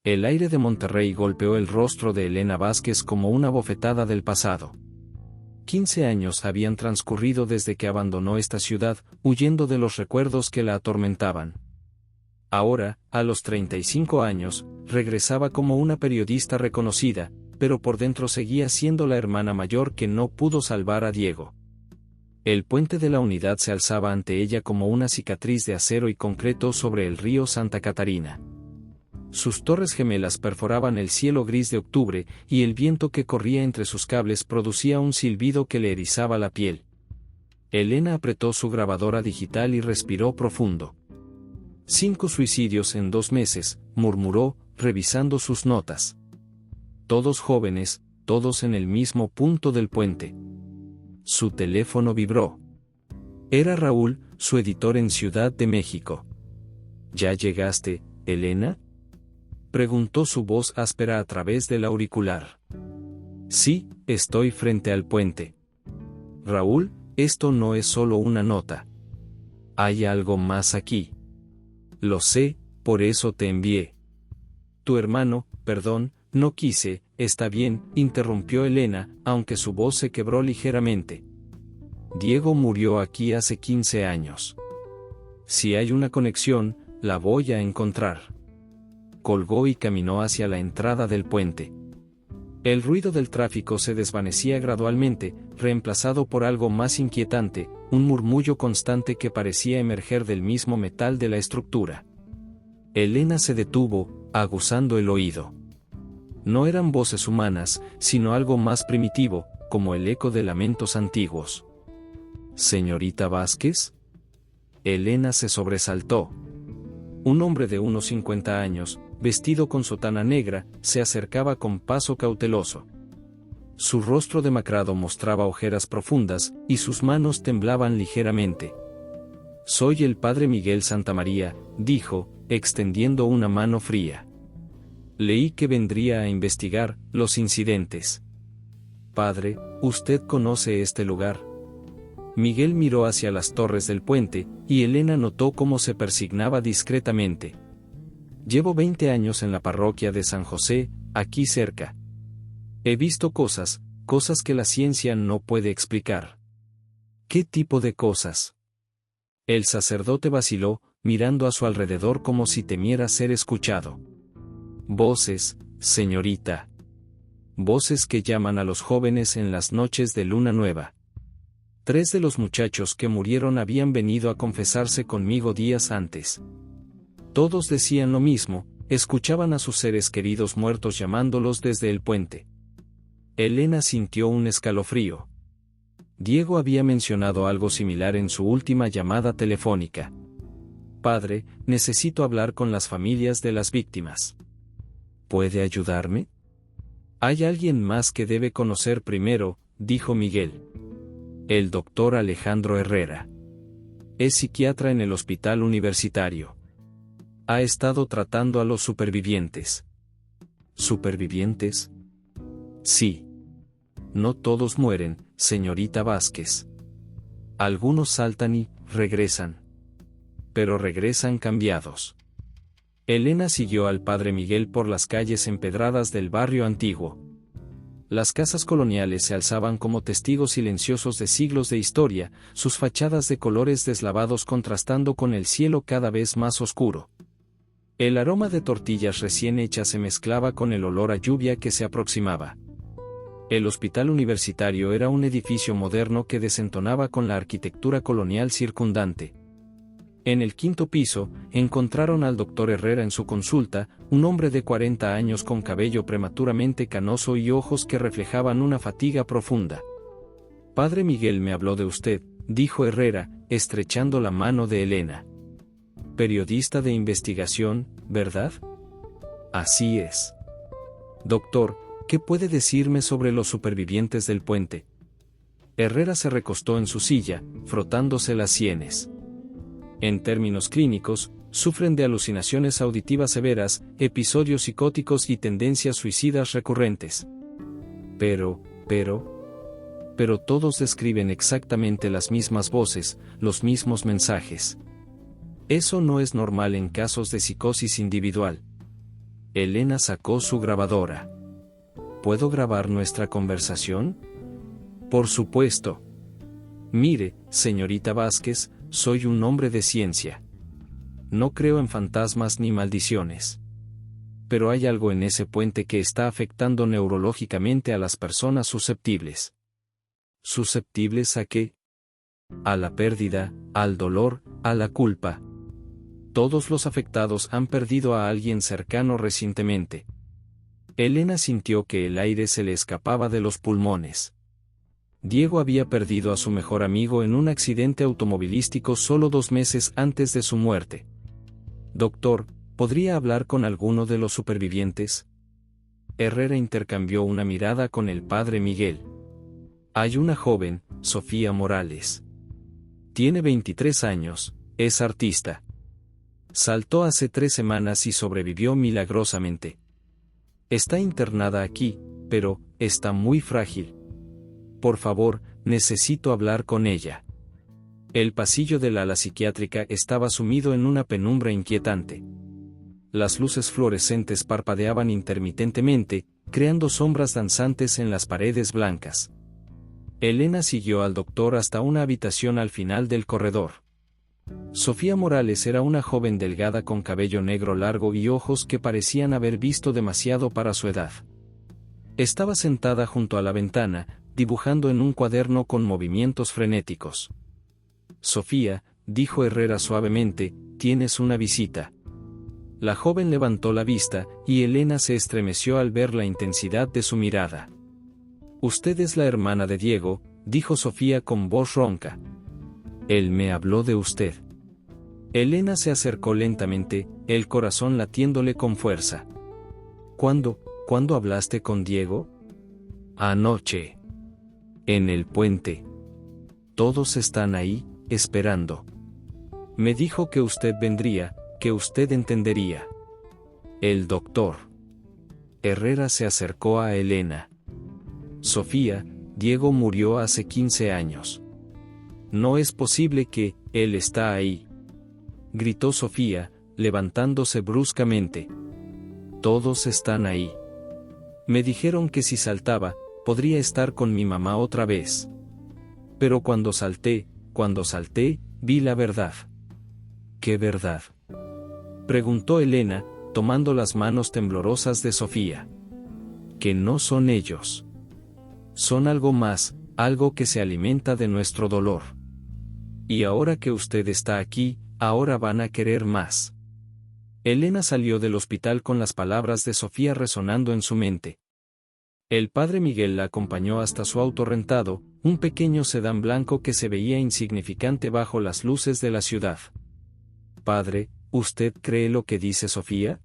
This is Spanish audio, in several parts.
El aire de Monterrey golpeó el rostro de Elena Vázquez como una bofetada del pasado. 15 años habían transcurrido desde que abandonó esta ciudad, huyendo de los recuerdos que la atormentaban. Ahora, a los 35 años, regresaba como una periodista reconocida, pero por dentro seguía siendo la hermana mayor que no pudo salvar a Diego. El puente de la Unidad se alzaba ante ella como una cicatriz de acero y concreto sobre el río Santa Catarina. Sus torres gemelas perforaban el cielo gris de octubre, y el viento que corría entre sus cables producía un silbido que le erizaba la piel. Elena apretó su grabadora digital y respiró profundo. 5 suicidios en 2 meses, murmuró, revisando sus notas. Todos jóvenes, todos en el mismo punto del puente. Su teléfono vibró. Era Raúl, su editor en Ciudad de México. ¿Ya llegaste, Elena?, preguntó su voz áspera a través del auricular. Sí, estoy frente al puente. Raúl, esto no es solo una nota. Hay algo más aquí. Lo sé, por eso te envié. Tu hermano, perdón, no quise, está bien, interrumpió Elena, aunque su voz se quebró ligeramente. Diego murió aquí hace 15 años. Si hay una conexión, la voy a encontrar. Colgó y caminó hacia la entrada del puente. El ruido del tráfico se desvanecía gradualmente, reemplazado por algo más inquietante, un murmullo constante que parecía emerger del mismo metal de la estructura. Elena se detuvo, aguzando el oído. No eran voces humanas, sino algo más primitivo, como el eco de lamentos antiguos. ¿Señorita Vázquez? Elena se sobresaltó. Un hombre de unos 50 años, vestido con sotana negra, se acercaba con paso cauteloso. Su rostro demacrado mostraba ojeras profundas, y sus manos temblaban ligeramente. Soy el padre Miguel Santamaría, dijo, extendiendo una mano fría. Leí que vendría a investigar los incidentes. Padre, ¿usted conoce este lugar? Miguel miró hacia las torres del puente, y Elena notó cómo se persignaba discretamente. Llevo 20 años en la parroquia de San José, aquí cerca. He visto cosas que la ciencia no puede explicar. ¿Qué tipo de cosas? El sacerdote vaciló, mirando a su alrededor como si temiera ser escuchado. Voces, señorita. Voces que llaman a los jóvenes en las noches de luna nueva. 3 de los muchachos que murieron habían venido a confesarse conmigo días antes. Todos decían lo mismo, escuchaban a sus seres queridos muertos llamándolos desde el puente. Elena sintió un escalofrío. Diego había mencionado algo similar en su última llamada telefónica. Padre, necesito hablar con las familias de las víctimas. ¿Puede ayudarme? Hay alguien más que debe conocer primero, dijo Miguel. El doctor Alejandro Herrera. Es psiquiatra en el hospital universitario. Ha estado tratando a los supervivientes. ¿Supervivientes? Sí. No todos mueren, señorita Vázquez. Algunos saltan y regresan. Pero regresan cambiados. Elena siguió al padre Miguel por las calles empedradas del barrio antiguo. Las casas coloniales se alzaban como testigos silenciosos de siglos de historia, sus fachadas de colores deslavados contrastando con el cielo cada vez más oscuro. El aroma de tortillas recién hechas se mezclaba con el olor a lluvia que se aproximaba. El hospital universitario era un edificio moderno que desentonaba con la arquitectura colonial circundante. En el 5º piso, encontraron al doctor Herrera en su consulta, un hombre de 40 años con cabello prematuramente canoso y ojos que reflejaban una fatiga profunda. Padre Miguel me habló de usted, dijo Herrera, estrechando la mano de Elena. Periodista de investigación, ¿verdad? Así es. Doctor, ¿qué puede decirme sobre los supervivientes del puente? Herrera se recostó en su silla, frotándose las sienes. En términos clínicos, sufren de alucinaciones auditivas severas, episodios psicóticos y tendencias suicidas recurrentes. Pero todos describen exactamente las mismas voces, los mismos mensajes. Eso no es normal en casos de psicosis individual. Elena sacó su grabadora. ¿Puedo grabar nuestra conversación? Por supuesto. Mire, señorita Vázquez, soy un hombre de ciencia. No creo en fantasmas ni maldiciones. Pero hay algo en ese puente que está afectando neurológicamente a las personas susceptibles. ¿Susceptibles a qué? A la pérdida, al dolor, a la culpa. Todos los afectados han perdido a alguien cercano recientemente. Elena sintió que el aire se le escapaba de los pulmones. Diego había perdido a su mejor amigo en un accidente automovilístico solo 2 meses antes de su muerte. Doctor, ¿podría hablar con alguno de los supervivientes? Herrera intercambió una mirada con el padre Miguel. Hay una joven, Sofía Morales. Tiene 23 años, es artista. Saltó hace 3 semanas y sobrevivió milagrosamente. Está internada aquí, pero está muy frágil. Por favor, necesito hablar con ella. El pasillo del ala psiquiátrica estaba sumido en una penumbra inquietante. Las luces fluorescentes parpadeaban intermitentemente, creando sombras danzantes en las paredes blancas. Elena siguió al doctor hasta una habitación al final del corredor. Sofía Morales era una joven delgada con cabello negro largo y ojos que parecían haber visto demasiado para su edad. Estaba sentada junto a la ventana, dibujando en un cuaderno con movimientos frenéticos. Sofía, dijo Herrera suavemente, tienes una visita. La joven levantó la vista, y Elena se estremeció al ver la intensidad de su mirada. Usted es la hermana de Diego, dijo Sofía con voz ronca. Él me habló de usted. Elena se acercó lentamente, el corazón latiéndole con fuerza. ¿Cuándo hablaste con Diego? Anoche. En el puente. Todos están ahí, esperando. Me dijo que usted vendría, que usted entendería. El doctor. Herrera se acercó a Elena. Sofía, Diego murió hace 15 años. No es posible que, él está ahí. Gritó Sofía, levantándose bruscamente. Todos están ahí. Me dijeron que si saltaba, podría estar con mi mamá otra vez. Pero cuando salté, vi la verdad. ¿Qué verdad? Preguntó Elena, tomando las manos temblorosas de Sofía. Que no son ellos. Son algo más, algo que se alimenta de nuestro dolor. Y ahora que usted está aquí, ahora van a querer más. Elena salió del hospital con las palabras de Sofía resonando en su mente. El padre Miguel la acompañó hasta su auto rentado, un pequeño sedán blanco que se veía insignificante bajo las luces de la ciudad. Padre, ¿usted cree lo que dice Sofía?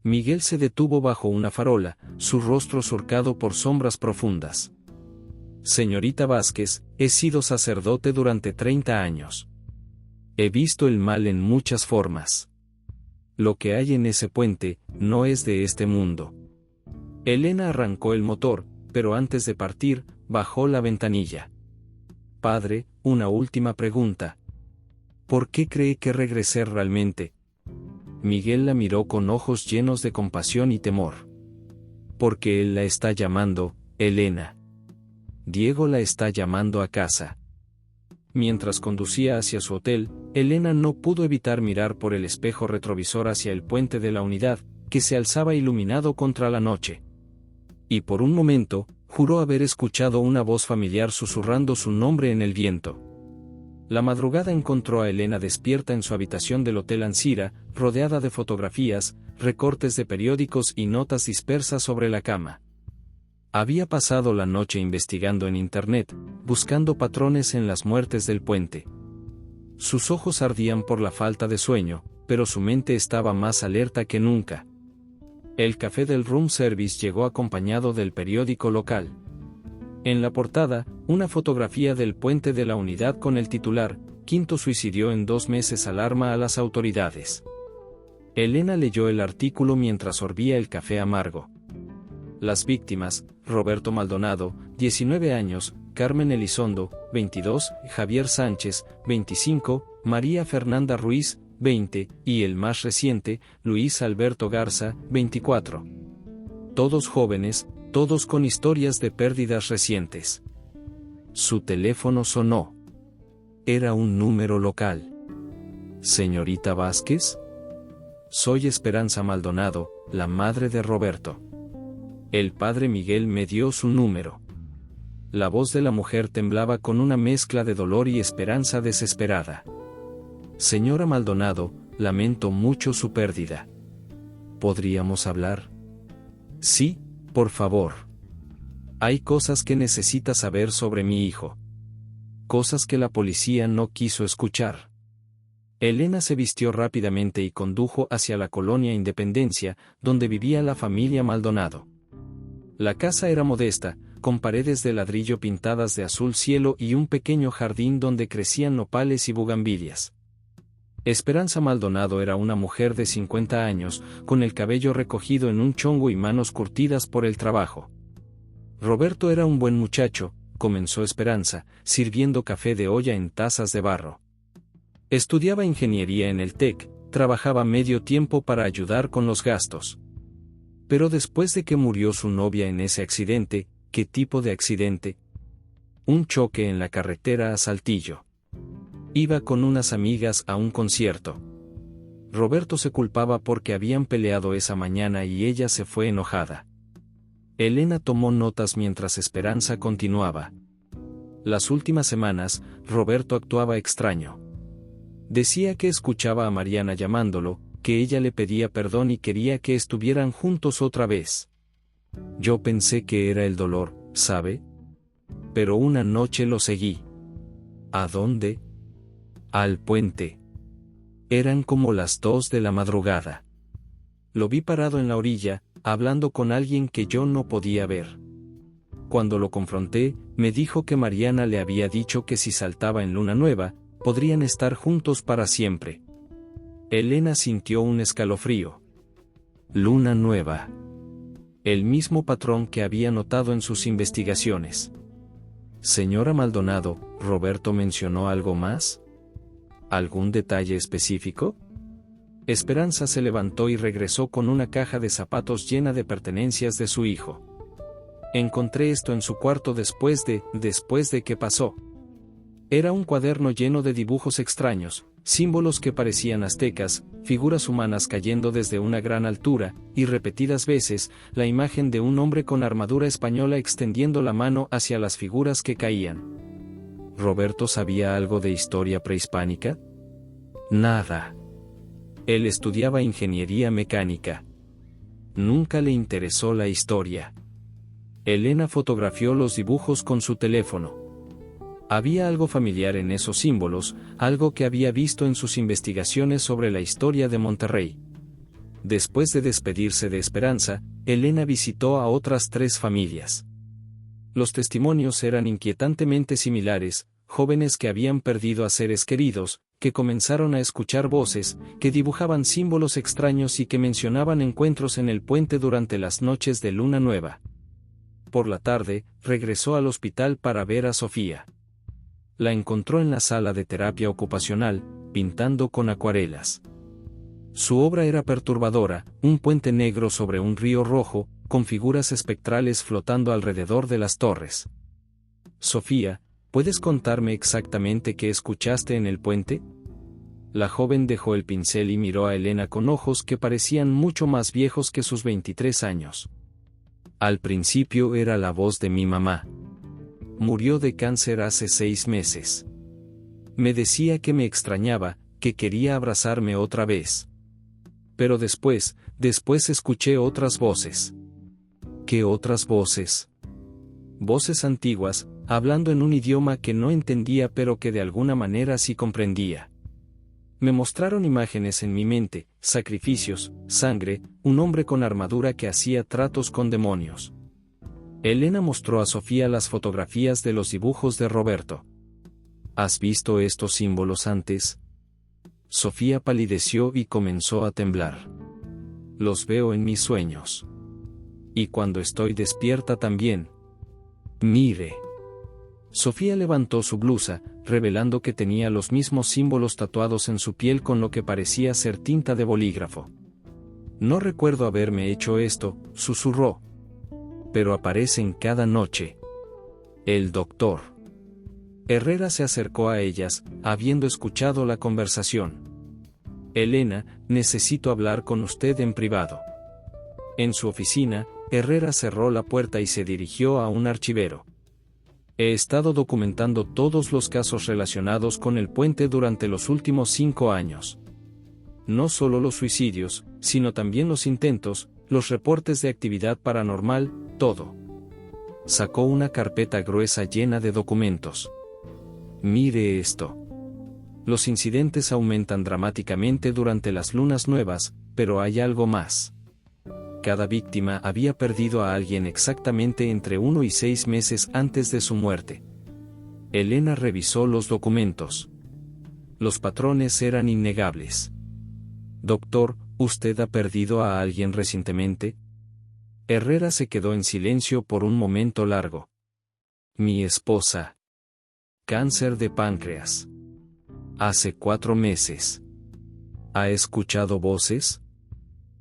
Miguel se detuvo bajo una farola, su rostro surcado por sombras profundas. Señorita Vázquez, he sido sacerdote durante 30 años. He visto el mal en muchas formas. Lo que hay en ese puente, no es de este mundo. Elena arrancó el motor, pero antes de partir, bajó la ventanilla. Padre, una última pregunta. ¿Por qué cree que regresé realmente? Miguel la miró con ojos llenos de compasión y temor. Porque él la está llamando, Elena. Diego la está llamando a casa. Mientras conducía hacia su hotel, Elena no pudo evitar mirar por el espejo retrovisor hacia el puente de la unidad, que se alzaba iluminado contra la noche. Y por un momento, juró haber escuchado una voz familiar susurrando su nombre en el viento. La madrugada encontró a Elena despierta en su habitación del Hotel Ancira, rodeada de fotografías, recortes de periódicos y notas dispersas sobre la cama. Había pasado la noche investigando en Internet, buscando patrones en las muertes del puente. Sus ojos ardían por la falta de sueño, pero su mente estaba más alerta que nunca. El café del room service llegó acompañado del periódico local. En la portada, una fotografía del puente de la unidad con el titular, Quinto suicidio en 2 meses alarma a las autoridades. Elena leyó el artículo mientras sorbía el café amargo. Las víctimas, Roberto Maldonado, 19 años, Carmen Elizondo, 22, Javier Sánchez, 25, María Fernanda Ruiz, 20, y el más reciente, Luis Alberto Garza, 24. Todos jóvenes, todos con historias de pérdidas recientes. Su teléfono sonó. Era un número local. ¿Señorita Vázquez? Soy Esperanza Maldonado, la madre de Roberto. El padre Miguel me dio su número. La voz de la mujer temblaba con una mezcla de dolor y esperanza desesperada. Señora Maldonado, lamento mucho su pérdida. ¿Podríamos hablar? Sí, por favor. Hay cosas que necesita saber sobre mi hijo. Cosas que la policía no quiso escuchar. Elena se vistió rápidamente y condujo hacia la colonia Independencia, donde vivía la familia Maldonado. La casa era modesta, con paredes de ladrillo pintadas de azul cielo y un pequeño jardín donde crecían nopales y bugambilias. Esperanza Maldonado era una mujer de 50 años, con el cabello recogido en un chongo y manos curtidas por el trabajo. Roberto era un buen muchacho, comenzó Esperanza, sirviendo café de olla en tazas de barro. Estudiaba ingeniería en el TEC, trabajaba medio tiempo para ayudar con los gastos. Pero después de que murió su novia en ese accidente, ¿qué tipo de accidente? Un choque en la carretera a Saltillo. Iba con unas amigas a un concierto. Roberto se culpaba porque habían peleado esa mañana y ella se fue enojada. Elena tomó notas mientras Esperanza continuaba. Las últimas semanas, Roberto actuaba extraño. Decía que escuchaba a Mariana llamándolo, que ella le pedía perdón y quería que estuvieran juntos otra vez. Yo pensé que era el dolor, ¿sabe? Pero una noche lo seguí. ¿A dónde? Al puente. Eran como las 2 de la madrugada. Lo vi parado en la orilla, hablando con alguien que yo no podía ver. Cuando lo confronté, me dijo que Mariana le había dicho que si saltaba en luna nueva, podrían estar juntos para siempre. Elena sintió un escalofrío. Luna nueva. El mismo patrón que había notado en sus investigaciones. Señora Maldonado, ¿Roberto mencionó algo más? ¿Algún detalle específico? Esperanza se levantó y regresó con una caja de zapatos llena de pertenencias de su hijo. Encontré esto en su cuarto después de que pasó. Era un cuaderno lleno de dibujos extraños, símbolos que parecían aztecas, figuras humanas cayendo desde una gran altura, y repetidas veces, la imagen de un hombre con armadura española extendiendo la mano hacia las figuras que caían. ¿Roberto sabía algo de historia prehispánica? Nada. Él estudiaba ingeniería mecánica. Nunca le interesó la historia. Elena fotografió los dibujos con su teléfono. Había algo familiar en esos símbolos, algo que había visto en sus investigaciones sobre la historia de Monterrey. Después de despedirse de Esperanza, Elena visitó a otras 3 familias. Los testimonios eran inquietantemente similares, jóvenes que habían perdido a seres queridos, que comenzaron a escuchar voces, que dibujaban símbolos extraños y que mencionaban encuentros en el puente durante las noches de luna nueva. Por la tarde, regresó al hospital para ver a Sofía. La encontró en la sala de terapia ocupacional, pintando con acuarelas. Su obra era perturbadora, un puente negro sobre un río rojo, con figuras espectrales flotando alrededor de las torres. Sofía, ¿puedes contarme exactamente qué escuchaste en el puente? La joven dejó el pincel y miró a Elena con ojos que parecían mucho más viejos que sus 23 años. Al principio era la voz de mi mamá. Murió de cáncer hace 6 meses. Me decía que me extrañaba, que quería abrazarme otra vez. Pero después escuché otras voces. ¿Qué otras voces? Voces antiguas, hablando en un idioma que no entendía pero que de alguna manera sí comprendía. Me mostraron imágenes en mi mente, sacrificios, sangre, un hombre con armadura que hacía tratos con demonios. Elena mostró a Sofía las fotografías de los dibujos de Roberto. ¿Has visto estos símbolos antes? Sofía palideció y comenzó a temblar. Los veo en mis sueños. Y cuando estoy despierta también. Mire. Sofía levantó su blusa, revelando que tenía los mismos símbolos tatuados en su piel con lo que parecía ser tinta de bolígrafo. No recuerdo haberme hecho esto, susurró. Pero aparecen cada noche. El doctor Herrera se acercó a ellas, habiendo escuchado la conversación. Elena, necesito hablar con usted en privado. En su oficina, Herrera cerró la puerta y se dirigió a un archivero. He estado documentando todos los casos relacionados con el puente durante los últimos 5 años. No solo los suicidios, sino también los intentos, los reportes de actividad paranormal, todo. Sacó una carpeta gruesa llena de documentos. Mire esto. Los incidentes aumentan dramáticamente durante las lunas nuevas, pero hay algo más. Cada víctima había perdido a alguien exactamente entre 1 y 6 meses antes de su muerte. Elena revisó los documentos. Los patrones eran innegables. Doctor, ¿usted ha perdido a alguien recientemente? Herrera se quedó en silencio por un momento largo. Mi esposa. Cáncer de páncreas. Hace 4 meses. ¿Ha escuchado voces?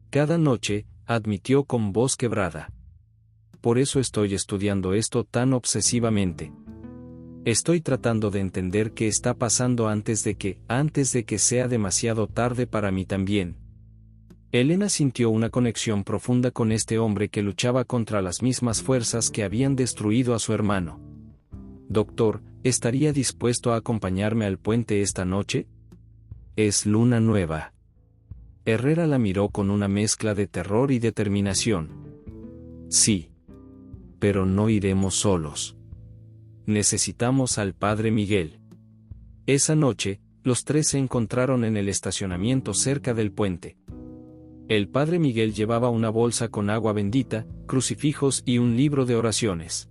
Cada noche, admitió con voz quebrada. Por eso estoy estudiando esto tan obsesivamente. Estoy tratando de entender qué está pasando antes de que sea demasiado tarde para mí también. Elena sintió una conexión profunda con este hombre que luchaba contra las mismas fuerzas que habían destruido a su hermano. Doctor, ¿estaría dispuesto a acompañarme al puente esta noche? Es luna nueva. Herrera la miró con una mezcla de terror y determinación. Sí. Pero no iremos solos. Necesitamos al padre Miguel. Esa noche, los 3 se encontraron en el estacionamiento cerca del puente. El padre Miguel llevaba una bolsa con agua bendita, crucifijos y un libro de oraciones.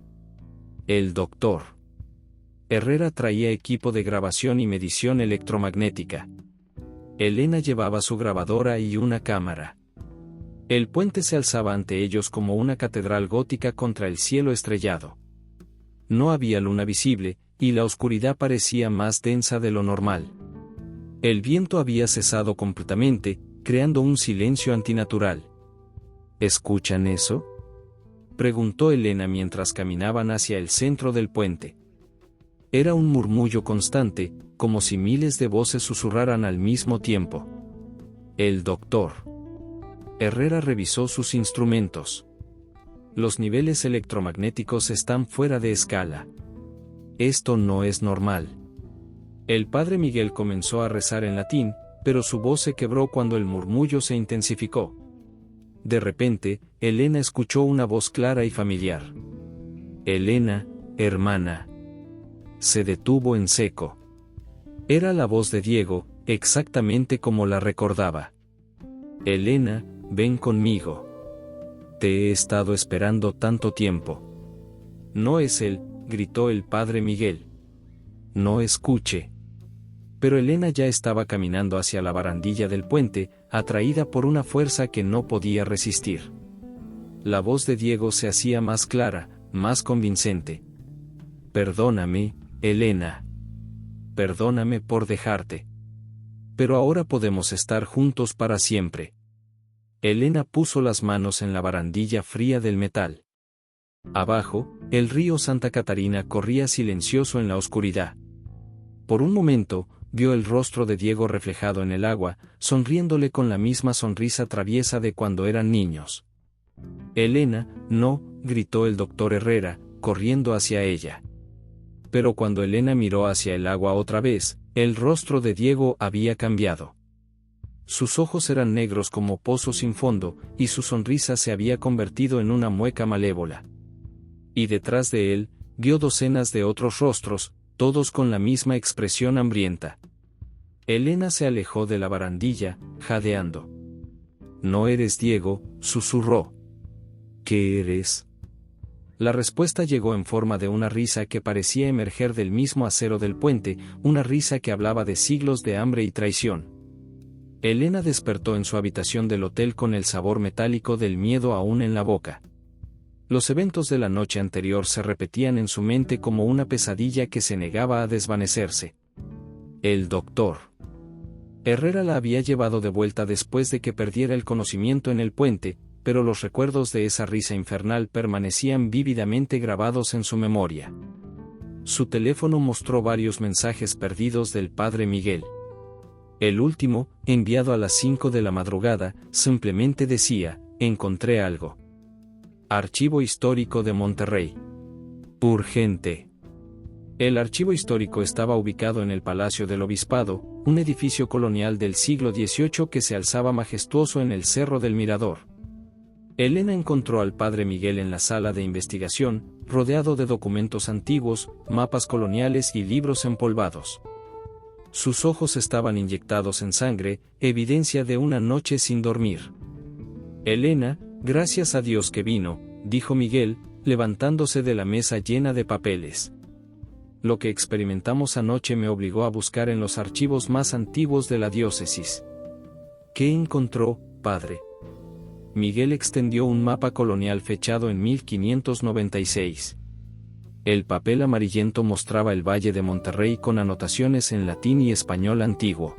El doctor Herrera traía equipo de grabación y medición electromagnética. Elena llevaba su grabadora y una cámara. El puente se alzaba ante ellos como una catedral gótica contra el cielo estrellado. No había luna visible, y la oscuridad parecía más densa de lo normal. El viento había cesado completamente, creando un silencio antinatural. ¿Escuchan eso?, preguntó Elena mientras caminaban hacia el centro del puente. Era un murmullo constante, como si miles de voces susurraran al mismo tiempo. El doctor Herrera revisó sus instrumentos. Los niveles electromagnéticos están fuera de escala. Esto no es normal. El padre Miguel comenzó a rezar en latín, pero su voz se quebró cuando el murmullo se intensificó. De repente, Elena escuchó una voz clara y familiar. Elena, hermana. Se detuvo en seco. Era la voz de Diego, exactamente como la recordaba. Elena, ven conmigo. Te he estado esperando tanto tiempo. No es él, gritó el padre Miguel. No escuche. Pero Elena ya estaba caminando hacia la barandilla del puente, atraída por una fuerza que no podía resistir. La voz de Diego se hacía más clara, más convincente. Perdóname, Elena. Perdóname por dejarte. Pero ahora podemos estar juntos para siempre. Elena puso las manos en la barandilla fría del metal. Abajo, el río Santa Catarina corría silencioso en la oscuridad. Por un momento, vio el rostro de Diego reflejado en el agua, sonriéndole con la misma sonrisa traviesa de cuando eran niños. Elena, no, gritó el doctor Herrera, corriendo hacia ella. Pero cuando Elena miró hacia el agua otra vez, el rostro de Diego había cambiado. Sus ojos eran negros como pozos sin fondo, y su sonrisa se había convertido en una mueca malévola. Y detrás de él, vio docenas de otros rostros, todos con la misma expresión hambrienta. Elena se alejó de la barandilla, jadeando. No eres Diego, susurró. ¿Qué eres? La respuesta llegó en forma de una risa que parecía emerger del mismo acero del puente, una risa que hablaba de siglos de hambre y traición. Elena despertó en su habitación del hotel con el sabor metálico del miedo aún en la boca. Los eventos de la noche anterior se repetían en su mente como una pesadilla que se negaba a desvanecerse. El doctor Herrera la había llevado de vuelta después de que perdiera el conocimiento en el puente, pero los recuerdos de esa risa infernal permanecían vívidamente grabados en su memoria. Su teléfono mostró varios mensajes perdidos del padre Miguel. El último, enviado a las 5 de la madrugada, simplemente decía: encontré algo. Archivo Histórico de Monterrey. Urgente. El archivo histórico estaba ubicado en el Palacio del Obispado, un edificio colonial del siglo XVIII que se alzaba majestuoso en el Cerro del Mirador. Elena encontró al padre Miguel en la sala de investigación, rodeado de documentos antiguos, mapas coloniales y libros empolvados. Sus ojos estaban inyectados en sangre, evidencia de una noche sin dormir. Elena, gracias a Dios que vino, dijo Miguel, levantándose de la mesa llena de papeles. Lo que experimentamos anoche me obligó a buscar en los archivos más antiguos de la diócesis. ¿Qué encontró, padre? Miguel extendió un mapa colonial fechado en 1596. El papel amarillento mostraba el Valle de Monterrey con anotaciones en latín y español antiguo.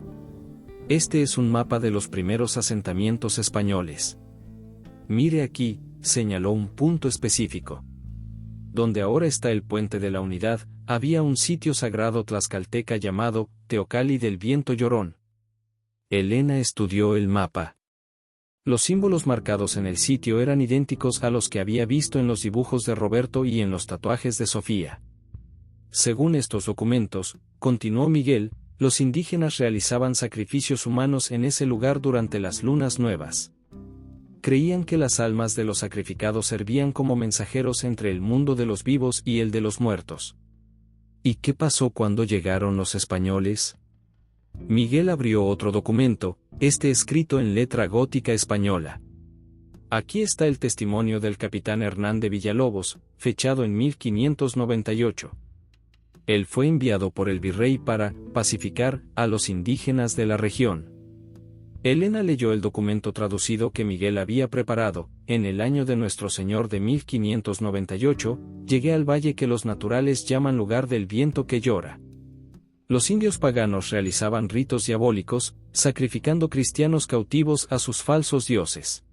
Este es un mapa de los primeros asentamientos españoles. Mire aquí, señaló un punto específico. Donde ahora está el Puente de la Unidad, había un sitio sagrado tlaxcalteca llamado Teocalli del Viento Llorón. Elena estudió el mapa. Los símbolos marcados en el sitio eran idénticos a los que había visto en los dibujos de Roberto y en los tatuajes de Sofía. Según estos documentos, continuó Miguel, los indígenas realizaban sacrificios humanos en ese lugar durante las lunas nuevas. Creían que las almas de los sacrificados servían como mensajeros entre el mundo de los vivos y el de los muertos. ¿Y qué pasó cuando llegaron los españoles? Miguel abrió otro documento, este escrito en letra gótica española. Aquí está el testimonio del capitán Hernán de Villalobos, fechado en 1598. Él fue enviado por el virrey para pacificar a los indígenas de la región. Elena leyó el documento traducido que Miguel había preparado. En el año de Nuestro Señor de 1598, llegué al valle que los naturales llaman lugar del viento que llora. Los indios paganos realizaban ritos diabólicos, sacrificando cristianos cautivos a sus falsos dioses.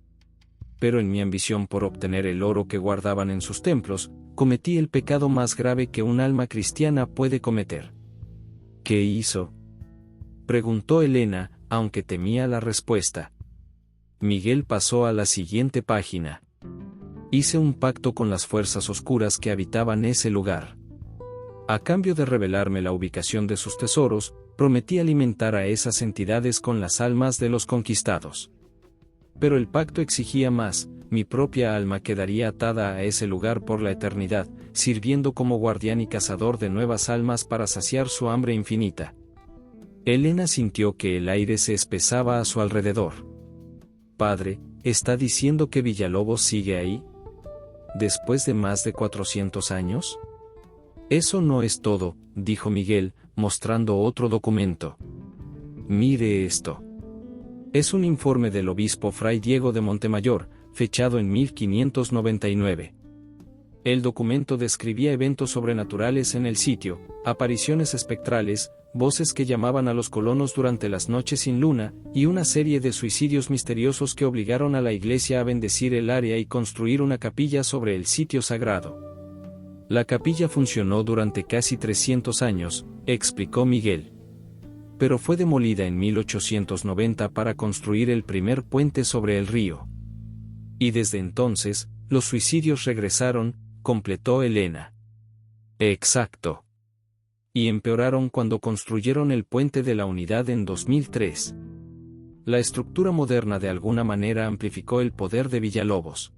Pero en mi ambición por obtener el oro que guardaban en sus templos, cometí el pecado más grave que un alma cristiana puede cometer. ¿Qué hizo?, preguntó Elena, aunque temía la respuesta. Miguel pasó a la siguiente página. Hice un pacto con las fuerzas oscuras que habitaban ese lugar. A cambio de revelarme la ubicación de sus tesoros, prometí alimentar a esas entidades con las almas de los conquistados. Pero el pacto exigía más, mi propia alma quedaría atada a ese lugar por la eternidad, sirviendo como guardián y cazador de nuevas almas para saciar su hambre infinita. Elena sintió que el aire se espesaba a su alrededor. Padre, ¿está diciendo que Villalobos sigue ahí? ¿Después de más de 400 años? Eso no es todo, dijo Miguel, mostrando otro documento. Mire esto. Es un informe del obispo Fray Diego de Montemayor, fechado en 1599. El documento describía eventos sobrenaturales en el sitio, apariciones espectrales, voces que llamaban a los colonos durante las noches sin luna, y una serie de suicidios misteriosos que obligaron a la iglesia a bendecir el área y construir una capilla sobre el sitio sagrado. La capilla funcionó durante casi 300 años, explicó Miguel. Pero fue demolida en 1890 para construir el primer puente sobre el río. Y desde entonces, los suicidios regresaron, completó Elena. Exacto. Y empeoraron cuando construyeron el Puente de la Unidad en 2003. La estructura moderna de alguna manera amplificó el poder de Villalobos.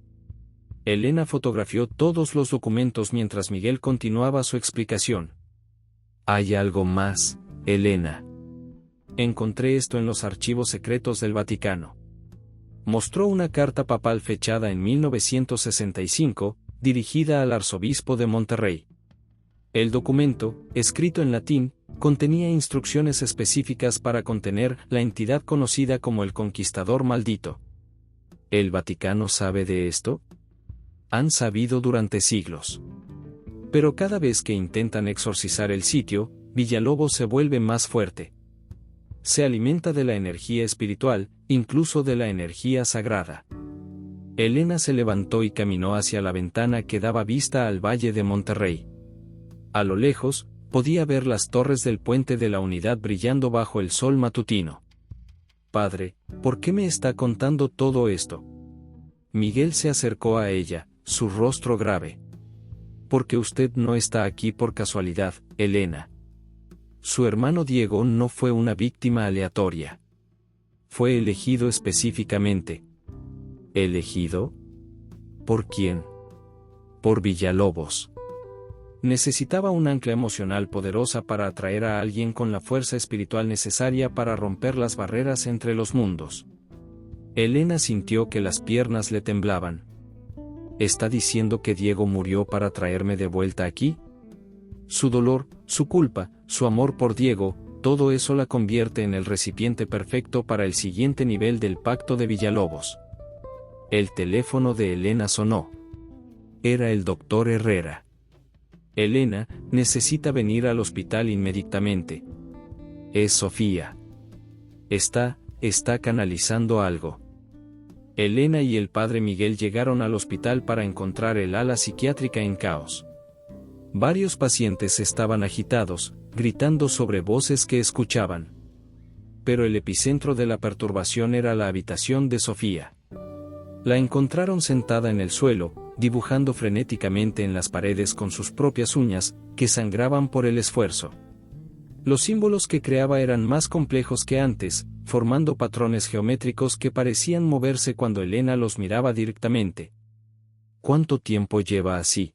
Elena fotografió todos los documentos mientras Miguel continuaba su explicación. Hay algo más, Elena. Encontré esto en los archivos secretos del Vaticano. Mostró una carta papal fechada en 1965, dirigida al arzobispo de Monterrey. El documento, escrito en latín, contenía instrucciones específicas para contener la entidad conocida como el Conquistador Maldito. ¿El Vaticano sabe de esto? han sabido durante siglos. Pero cada vez que intentan exorcizar el sitio, Villalobos se vuelve más fuerte. Se alimenta de la energía espiritual, incluso de la energía sagrada. Elena se levantó y caminó hacia la ventana que daba vista al Valle de Monterrey. A lo lejos, podía ver las torres del puente de la Unidad brillando bajo el sol matutino. Padre, ¿por qué me está contando todo esto? Miguel se acercó a ella, su rostro grave. Porque usted no está aquí por casualidad, Elena. Su hermano Diego no fue una víctima aleatoria. Fue elegido específicamente. ¿Elegido? ¿Por quién? Por Villalobos. Necesitaba un ancla emocional poderosa para atraer a alguien con la fuerza espiritual necesaria para romper las barreras entre los mundos. Elena sintió que las piernas le temblaban. ¿Está diciendo que Diego murió para traerme de vuelta aquí? Su dolor, su culpa, su amor por Diego, todo eso la convierte en el recipiente perfecto para el siguiente nivel del pacto de Villalobos. El teléfono de Elena sonó. Era el doctor Herrera. Elena, necesita venir al hospital inmediatamente. Es Sofía. Está canalizando algo. Elena y el padre Miguel llegaron al hospital para encontrar el ala psiquiátrica en caos. Varios pacientes estaban agitados, gritando sobre voces que escuchaban. Pero el epicentro de la perturbación era la habitación de Sofía. La encontraron sentada en el suelo, dibujando frenéticamente en las paredes con sus propias uñas, que sangraban por el esfuerzo. Los símbolos que creaba eran más complejos que antes, formando patrones geométricos que parecían moverse cuando Elena los miraba directamente. ¿Cuánto tiempo lleva así?,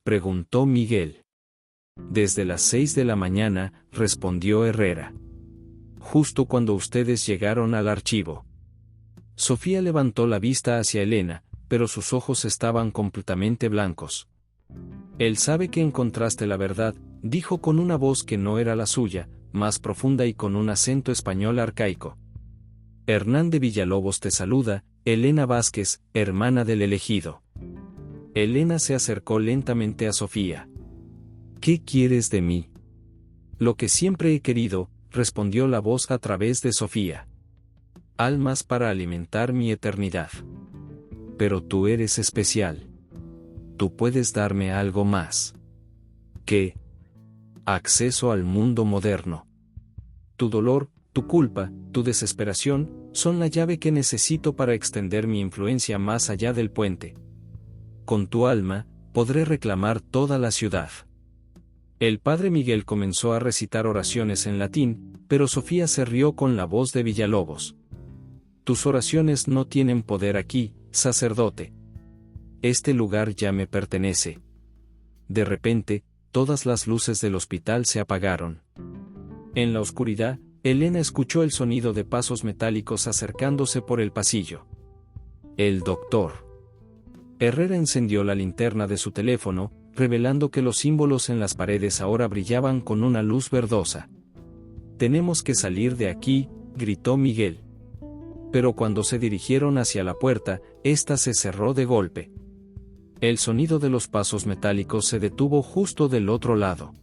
preguntó Miguel. Desde las 6 de la mañana, respondió Herrera. Justo cuando ustedes llegaron al archivo. Sofía levantó la vista hacia Elena, pero sus ojos estaban completamente blancos. Él sabe que encontraste la verdad, dijo con una voz que no era la suya, más profunda y con un acento español arcaico. Hernán de Villalobos te saluda, Elena Vázquez, hermana del elegido. Elena se acercó lentamente a Sofía. ¿Qué quieres de mí? Lo que siempre he querido, respondió la voz a través de Sofía. Almas para alimentar mi eternidad. Pero tú eres especial. Tú puedes darme algo más. ¿Qué? Acceso al mundo moderno. Tu dolor, tu culpa, tu desesperación, son la llave que necesito para extender mi influencia más allá del puente. Con tu alma, podré reclamar toda la ciudad. El padre Miguel comenzó a recitar oraciones en latín, pero Sofía se rió con la voz de Villalobos. Tus oraciones no tienen poder aquí, sacerdote. Este lugar ya me pertenece. De repente, todas las luces del hospital se apagaron. En la oscuridad, Elena escuchó el sonido de pasos metálicos acercándose por el pasillo. El doctor. Herrera encendió la linterna de su teléfono, revelando que los símbolos en las paredes ahora brillaban con una luz verdosa. Tenemos que salir de aquí, gritó Miguel. Pero cuando se dirigieron hacia la puerta, ésta se cerró de golpe. El sonido de los pasos metálicos se detuvo justo del otro lado.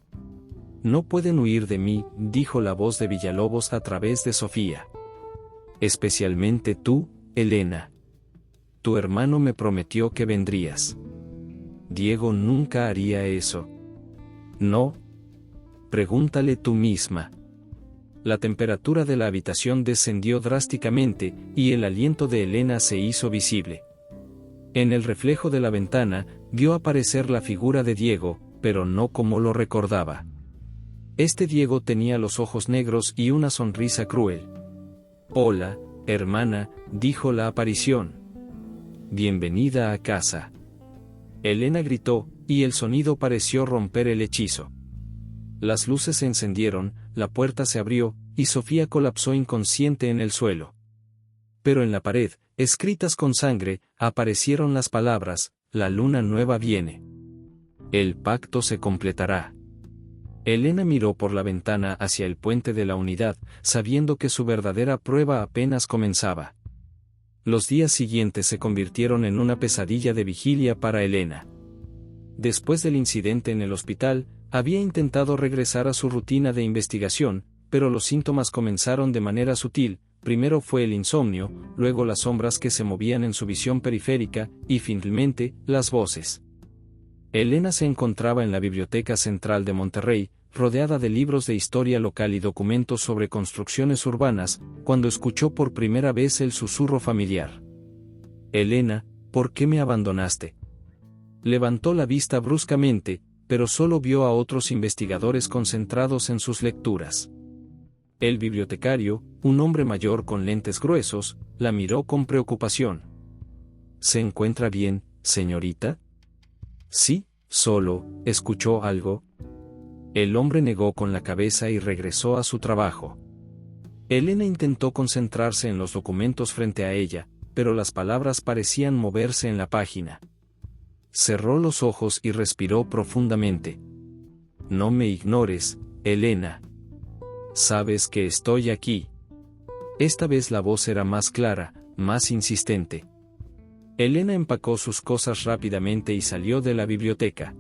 No pueden huir de mí, dijo la voz de Villalobos a través de Sofía. Especialmente tú, Elena. Tu hermano me prometió que vendrías. Diego nunca haría eso. ¿No? Pregúntale tú misma. La temperatura de la habitación descendió drásticamente, y el aliento de Elena se hizo visible. En el reflejo de la ventana, vio aparecer la figura de Diego, pero no como lo recordaba. Este Diego tenía los ojos negros y una sonrisa cruel. Hola, hermana, dijo la aparición. Bienvenida a casa. Elena gritó, y el sonido pareció romper el hechizo. Las luces se encendieron, la puerta se abrió, y Sofía colapsó inconsciente en el suelo. Pero en la pared, escritas con sangre, aparecieron las palabras, la luna nueva viene. El pacto se completará. Elena miró por la ventana hacia el puente de la Unidad, sabiendo que su verdadera prueba apenas comenzaba. Los días siguientes se convirtieron en una pesadilla de vigilia para Elena. Después del incidente en el hospital, había intentado regresar a su rutina de investigación, pero los síntomas comenzaron de manera sutil. Primero fue el insomnio, luego las sombras que se movían en su visión periférica, y finalmente, las voces. Elena se encontraba en la Biblioteca Central de Monterrey, rodeada de libros de historia local y documentos sobre construcciones urbanas, cuando escuchó por primera vez el susurro familiar. «Elena, ¿por qué me abandonaste?». Levantó la vista bruscamente, pero solo vio a otros investigadores concentrados en sus lecturas. El bibliotecario, un hombre mayor con lentes gruesos, la miró con preocupación. «¿Se encuentra bien, señorita?». «Sí, solo, ¿escuchó algo?». El hombre negó con la cabeza y regresó a su trabajo. Elena intentó concentrarse en los documentos frente a ella, pero las palabras parecían moverse en la página. Cerró los ojos y respiró profundamente. «No me ignores, Elena. Sabes que estoy aquí». Esta vez la voz era más clara, más insistente. Elena empacó sus cosas rápidamente y salió de la biblioteca.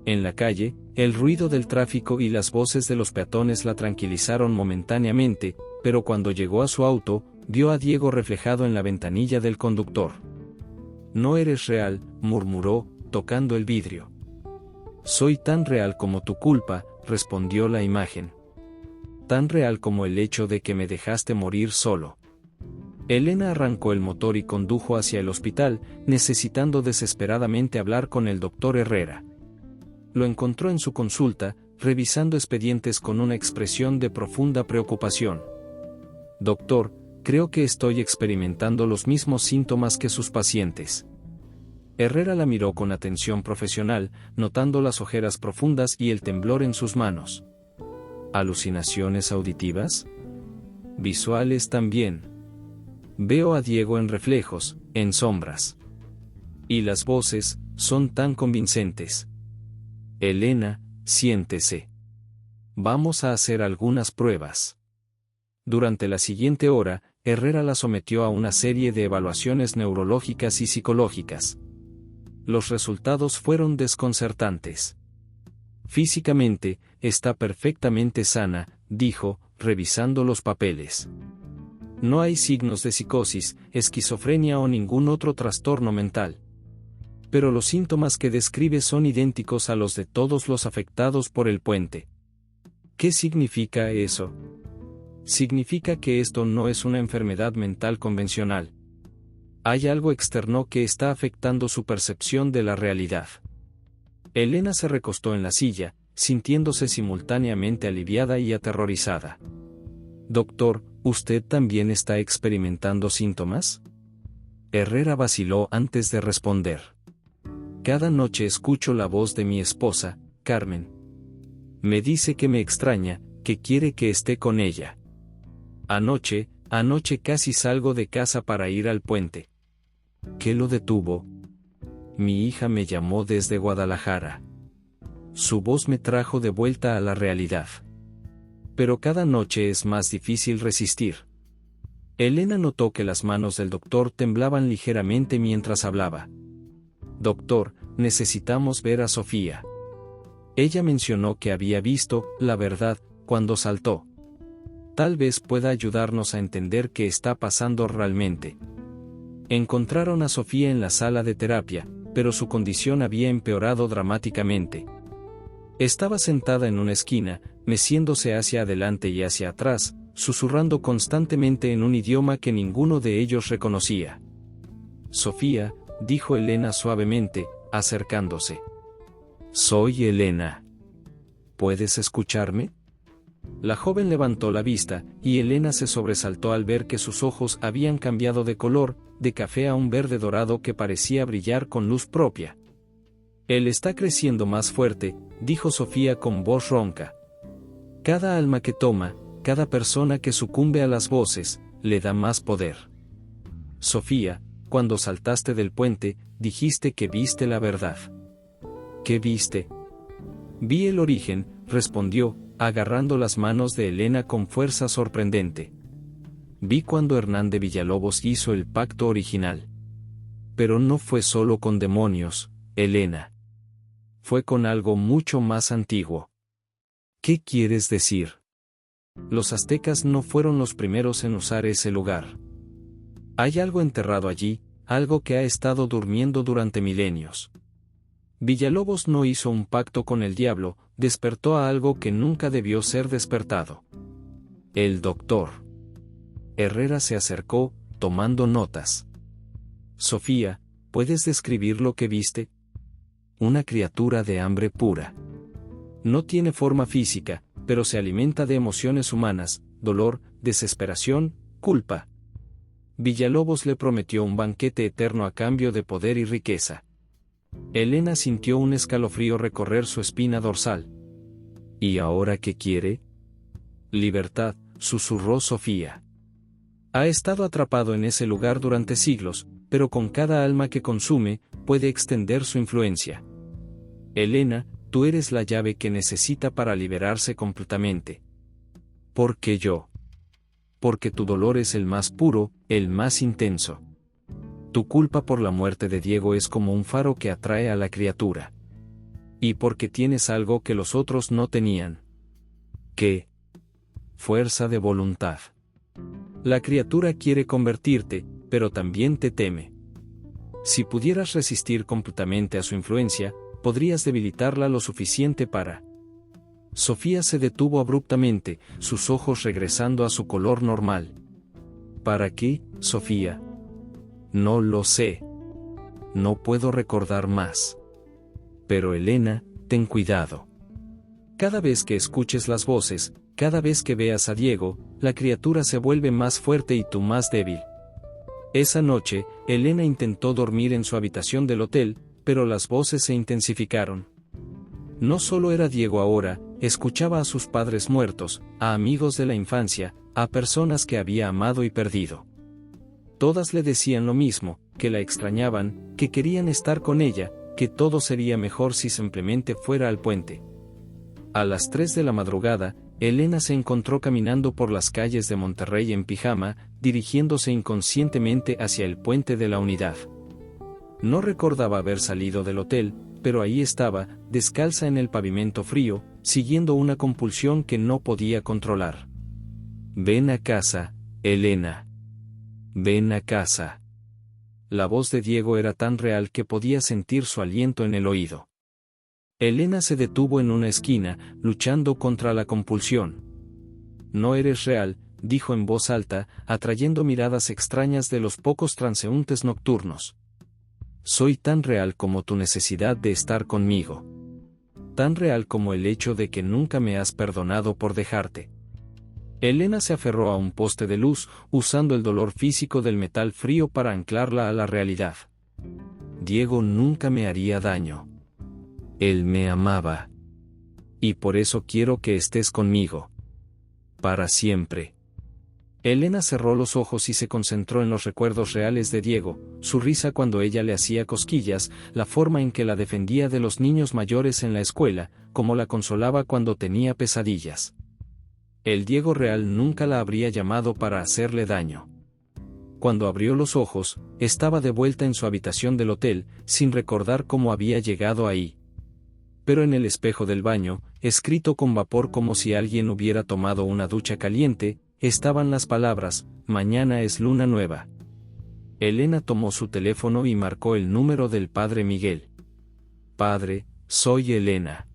En la calle, el ruido del tráfico y las voces de los peatones la tranquilizaron momentáneamente, pero cuando llegó a su auto, vio a Diego reflejado en la ventanilla del conductor. «No eres real», murmuró, tocando el vidrio. «Soy tan real como tu culpa», respondió la imagen. «Tan real como el hecho de que me dejaste morir solo». Elena arrancó el motor y condujo hacia el hospital, necesitando desesperadamente hablar con el doctor Herrera. Lo encontró en su consulta, revisando expedientes con una expresión de profunda preocupación. «Doctor, creo que estoy experimentando los mismos síntomas que sus pacientes». Herrera la miró con atención profesional, notando las ojeras profundas y el temblor en sus manos. «¿Alucinaciones auditivas?». «Visuales también. Veo a Diego en reflejos, en sombras. Y las voces, son tan convincentes». «Elena, siéntese. Vamos a hacer algunas pruebas». Durante la siguiente hora, Herrera la sometió a una serie de evaluaciones neurológicas y psicológicas. Los resultados fueron desconcertantes. «Físicamente, está perfectamente sana», dijo, revisando los papeles. «No hay signos de psicosis, esquizofrenia o ningún otro trastorno mental. Pero los síntomas que describe son idénticos a los de todos los afectados por el puente». «¿Qué significa eso?». «Significa que esto no es una enfermedad mental convencional. Hay algo externo que está afectando su percepción de la realidad». Elena se recostó en la silla, sintiéndose simultáneamente aliviada y aterrorizada. «Doctor, ¿usted también está experimentando síntomas?». Herrera vaciló antes de responder. «Cada noche escucho la voz de mi esposa, Carmen. Me dice que me extraña, que quiere que esté con ella. Anoche casi salgo de casa para ir al puente». «¿Qué lo detuvo?». «Mi hija me llamó desde Guadalajara. Su voz me trajo de vuelta a la realidad. Pero cada noche es más difícil resistir». Elena notó que las manos del doctor temblaban ligeramente mientras hablaba. «Doctor, necesitamos ver a Sofía. Ella mencionó que había visto la verdad cuando saltó. Tal vez pueda ayudarnos a entender qué está pasando realmente». Encontraron a Sofía en la sala de terapia, pero su condición había empeorado dramáticamente. Estaba sentada en una esquina, meciéndose hacia adelante y hacia atrás, susurrando constantemente en un idioma que ninguno de ellos reconocía. «Sofía», dijo Elena suavemente, acercándose. «Soy Elena. ¿Puedes escucharme?». La joven levantó la vista, y Elena se sobresaltó al ver que sus ojos habían cambiado de color, de café a un verde dorado que parecía brillar con luz propia. «Él está creciendo más fuerte», dijo Sofía con voz ronca. «Cada alma que toma, cada persona que sucumbe a las voces, le da más poder. Sofía, cuando saltaste del puente, dijiste que viste la verdad». «¿Qué viste?». «Vi el origen», respondió, agarrando las manos de Elena con fuerza sorprendente. Vi cuando Hernán de Villalobos hizo el pacto original. Pero no fue solo con demonios, Elena. Fue con algo mucho más antiguo. ¿Qué quieres decir? Los aztecas no fueron los primeros en usar ese lugar. Hay algo enterrado allí, algo que ha estado durmiendo durante milenios. Villalobos no hizo un pacto con el diablo, despertó a algo que nunca debió ser despertado. El doctor Herrera se acercó, tomando notas. Sofía, ¿puedes describir lo que viste? Una criatura de hambre pura. No tiene forma física, pero se alimenta de emociones humanas, dolor, desesperación, culpa. Villalobos le prometió un banquete eterno a cambio de poder y riqueza. Elena sintió un escalofrío recorrer su espina dorsal. ¿Y ahora qué quiere? Libertad, susurró Sofía. Ha estado atrapado en ese lugar durante siglos, pero con cada alma que consume, puede extender su influencia. Elena, tú eres la llave que necesita para liberarse completamente. ¿Por qué yo? Porque tu dolor es el más puro, el más intenso. Tu culpa por la muerte de Diego es como un faro que atrae a la criatura. Y porque tienes algo que los otros no tenían. ¿Qué? Fuerza de voluntad. La criatura quiere convertirte, pero también te teme. Si pudieras resistir completamente a su influencia, podrías debilitarla lo suficiente para... Sofía se detuvo abruptamente, sus ojos regresando a su color normal. ¿Para qué, Sofía? No lo sé. No puedo recordar más. Pero Elena, ten cuidado. Cada vez que escuches las voces, cada vez que veas a Diego, la criatura se vuelve más fuerte y tú más débil. Esa noche, Elena intentó dormir en su habitación del hotel, pero las voces se intensificaron. No solo era Diego ahora, escuchaba a sus padres muertos, a amigos de la infancia, a personas que había amado y perdido. Todas le decían lo mismo, que la extrañaban, que querían estar con ella, que todo sería mejor si simplemente fuera al puente. A las 3 de la madrugada, Elena se encontró caminando por las calles de Monterrey en pijama, dirigiéndose inconscientemente hacia el puente de la Unidad. No recordaba haber salido del hotel, pero ahí estaba, descalza en el pavimento frío, siguiendo una compulsión que no podía controlar. Ven a casa, Elena. Ven a casa. La voz de Diego era tan real que podía sentir su aliento en el oído. Elena se detuvo en una esquina, luchando contra la compulsión. No eres real, dijo en voz alta, atrayendo miradas extrañas de los pocos transeúntes nocturnos. Soy tan real como tu necesidad de estar conmigo. Tan real como el hecho de que nunca me has perdonado por dejarte. Elena se aferró a un poste de luz, usando el dolor físico del metal frío para anclarla a la realidad. Diego nunca me haría daño. Él me amaba. Y por eso quiero que estés conmigo. Para siempre. Elena cerró los ojos y se concentró en los recuerdos reales de Diego, su risa cuando ella le hacía cosquillas, la forma en que la defendía de los niños mayores en la escuela, como la consolaba cuando tenía pesadillas. El Diego real nunca la habría llamado para hacerle daño. Cuando abrió los ojos, estaba de vuelta en su habitación del hotel, sin recordar cómo había llegado ahí. Pero en el espejo del baño, escrito con vapor como si alguien hubiera tomado una ducha caliente, estaban las palabras, mañana es luna nueva. Elena tomó su teléfono y marcó el número del padre Miguel. Padre, soy Elena.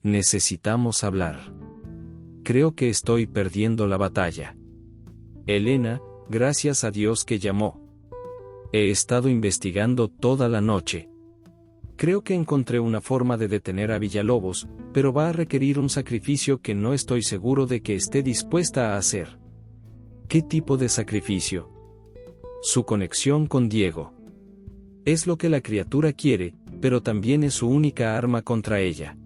Necesitamos hablar. Creo que estoy perdiendo la batalla. Elena, gracias a Dios que llamó. He estado investigando toda la noche. Creo que encontré una forma de detener a Villalobos, pero va a requerir un sacrificio que no estoy seguro de que esté dispuesta a hacer. ¿Qué tipo de sacrificio? Su conexión con Diego. Es lo que la criatura quiere, pero también es su única arma contra ella.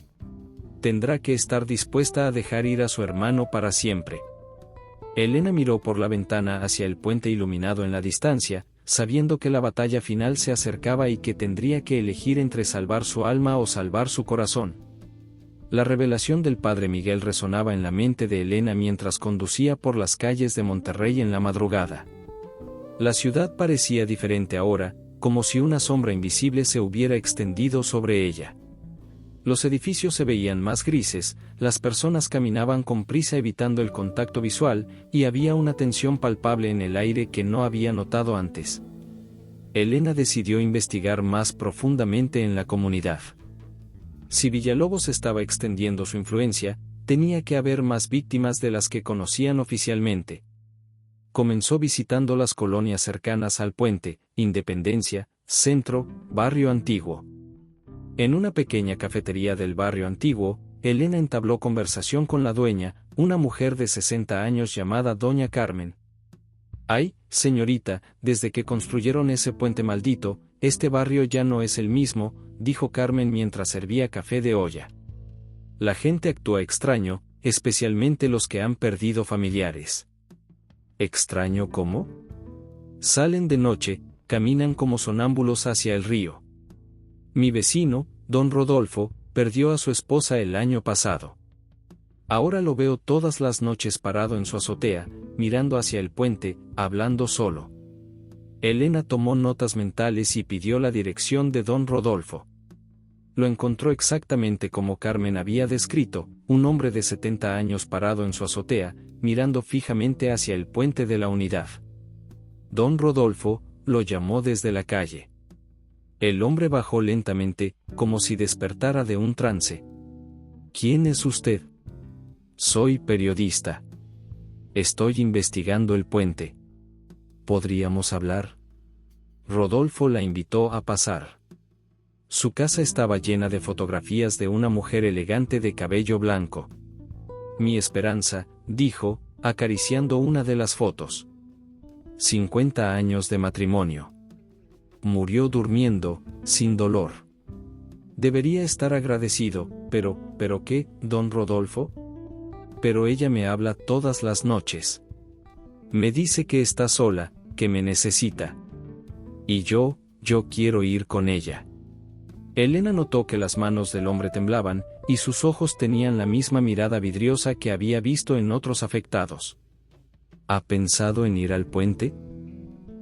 Tendrá que estar dispuesta a dejar ir a su hermano para siempre. Elena miró por la ventana hacia el puente iluminado en la distancia, sabiendo que la batalla final se acercaba y que tendría que elegir entre salvar su alma o salvar su corazón. La revelación del padre Miguel resonaba en la mente de Elena mientras conducía por las calles de Monterrey en la madrugada. La ciudad parecía diferente ahora, como si una sombra invisible se hubiera extendido sobre ella. Los edificios se veían más grises, las personas caminaban con prisa evitando el contacto visual, y había una tensión palpable en el aire que no había notado antes. Elena decidió investigar más profundamente en la comunidad. Si Villalobos estaba extendiendo su influencia, tenía que haber más víctimas de las que conocían oficialmente. Comenzó visitando las colonias cercanas al puente, Independencia, Centro, Barrio Antiguo. En una pequeña cafetería del Barrio Antiguo, Elena entabló conversación con la dueña, una mujer de 60 años llamada Doña Carmen. «Ay, señorita, desde que construyeron ese puente maldito, este barrio ya no es el mismo», dijo Carmen mientras servía café de olla. «La gente actúa extraño, especialmente los que han perdido familiares». «¿Extraño cómo?» «Salen de noche, caminan como sonámbulos hacia el río. Mi vecino, don Rodolfo, perdió a su esposa el año pasado. Ahora lo veo todas las noches parado en su azotea, mirando hacia el puente, hablando solo». Elena tomó notas mentales y pidió la dirección de don Rodolfo. Lo encontró exactamente como Carmen había descrito, un hombre de 70 años parado en su azotea, mirando fijamente hacia el puente de la Unidad. Don Rodolfo lo llamó desde la calle. El hombre bajó lentamente, como si despertara de un trance. «¿Quién es usted?» «Soy periodista. Estoy investigando el puente. ¿Podríamos hablar?» Rodolfo la invitó a pasar. Su casa estaba llena de fotografías de una mujer elegante de cabello blanco. «Mi esperanza», dijo, acariciando una de las fotos. 50 años de matrimonio. Murió durmiendo, sin dolor. Debería estar agradecido, ¿pero qué, don Rodolfo? Pero ella me habla todas las noches. Me dice que está sola, que me necesita. Y yo quiero ir con ella». Elena notó que las manos del hombre temblaban, y sus ojos tenían la misma mirada vidriosa que había visto en otros afectados. «¿Ha pensado en ir al puente?»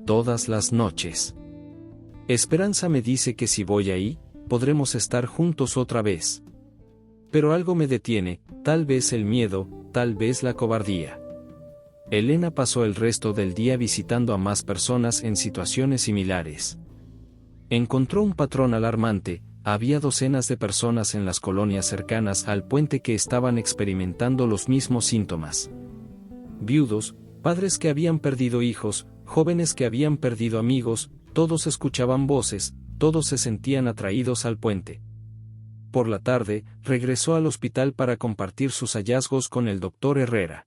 «Todas las noches. Esperanza me dice que si voy ahí, podremos estar juntos otra vez. Pero algo me detiene, tal vez el miedo, tal vez la cobardía». Elena pasó el resto del día visitando a más personas en situaciones similares. Encontró un patrón alarmante: había docenas de personas en las colonias cercanas al puente que estaban experimentando los mismos síntomas. Viudos, padres que habían perdido hijos, jóvenes que habían perdido amigos, todos escuchaban voces, todos se sentían atraídos al puente. Por la tarde, regresó al hospital para compartir sus hallazgos con el doctor Herrera.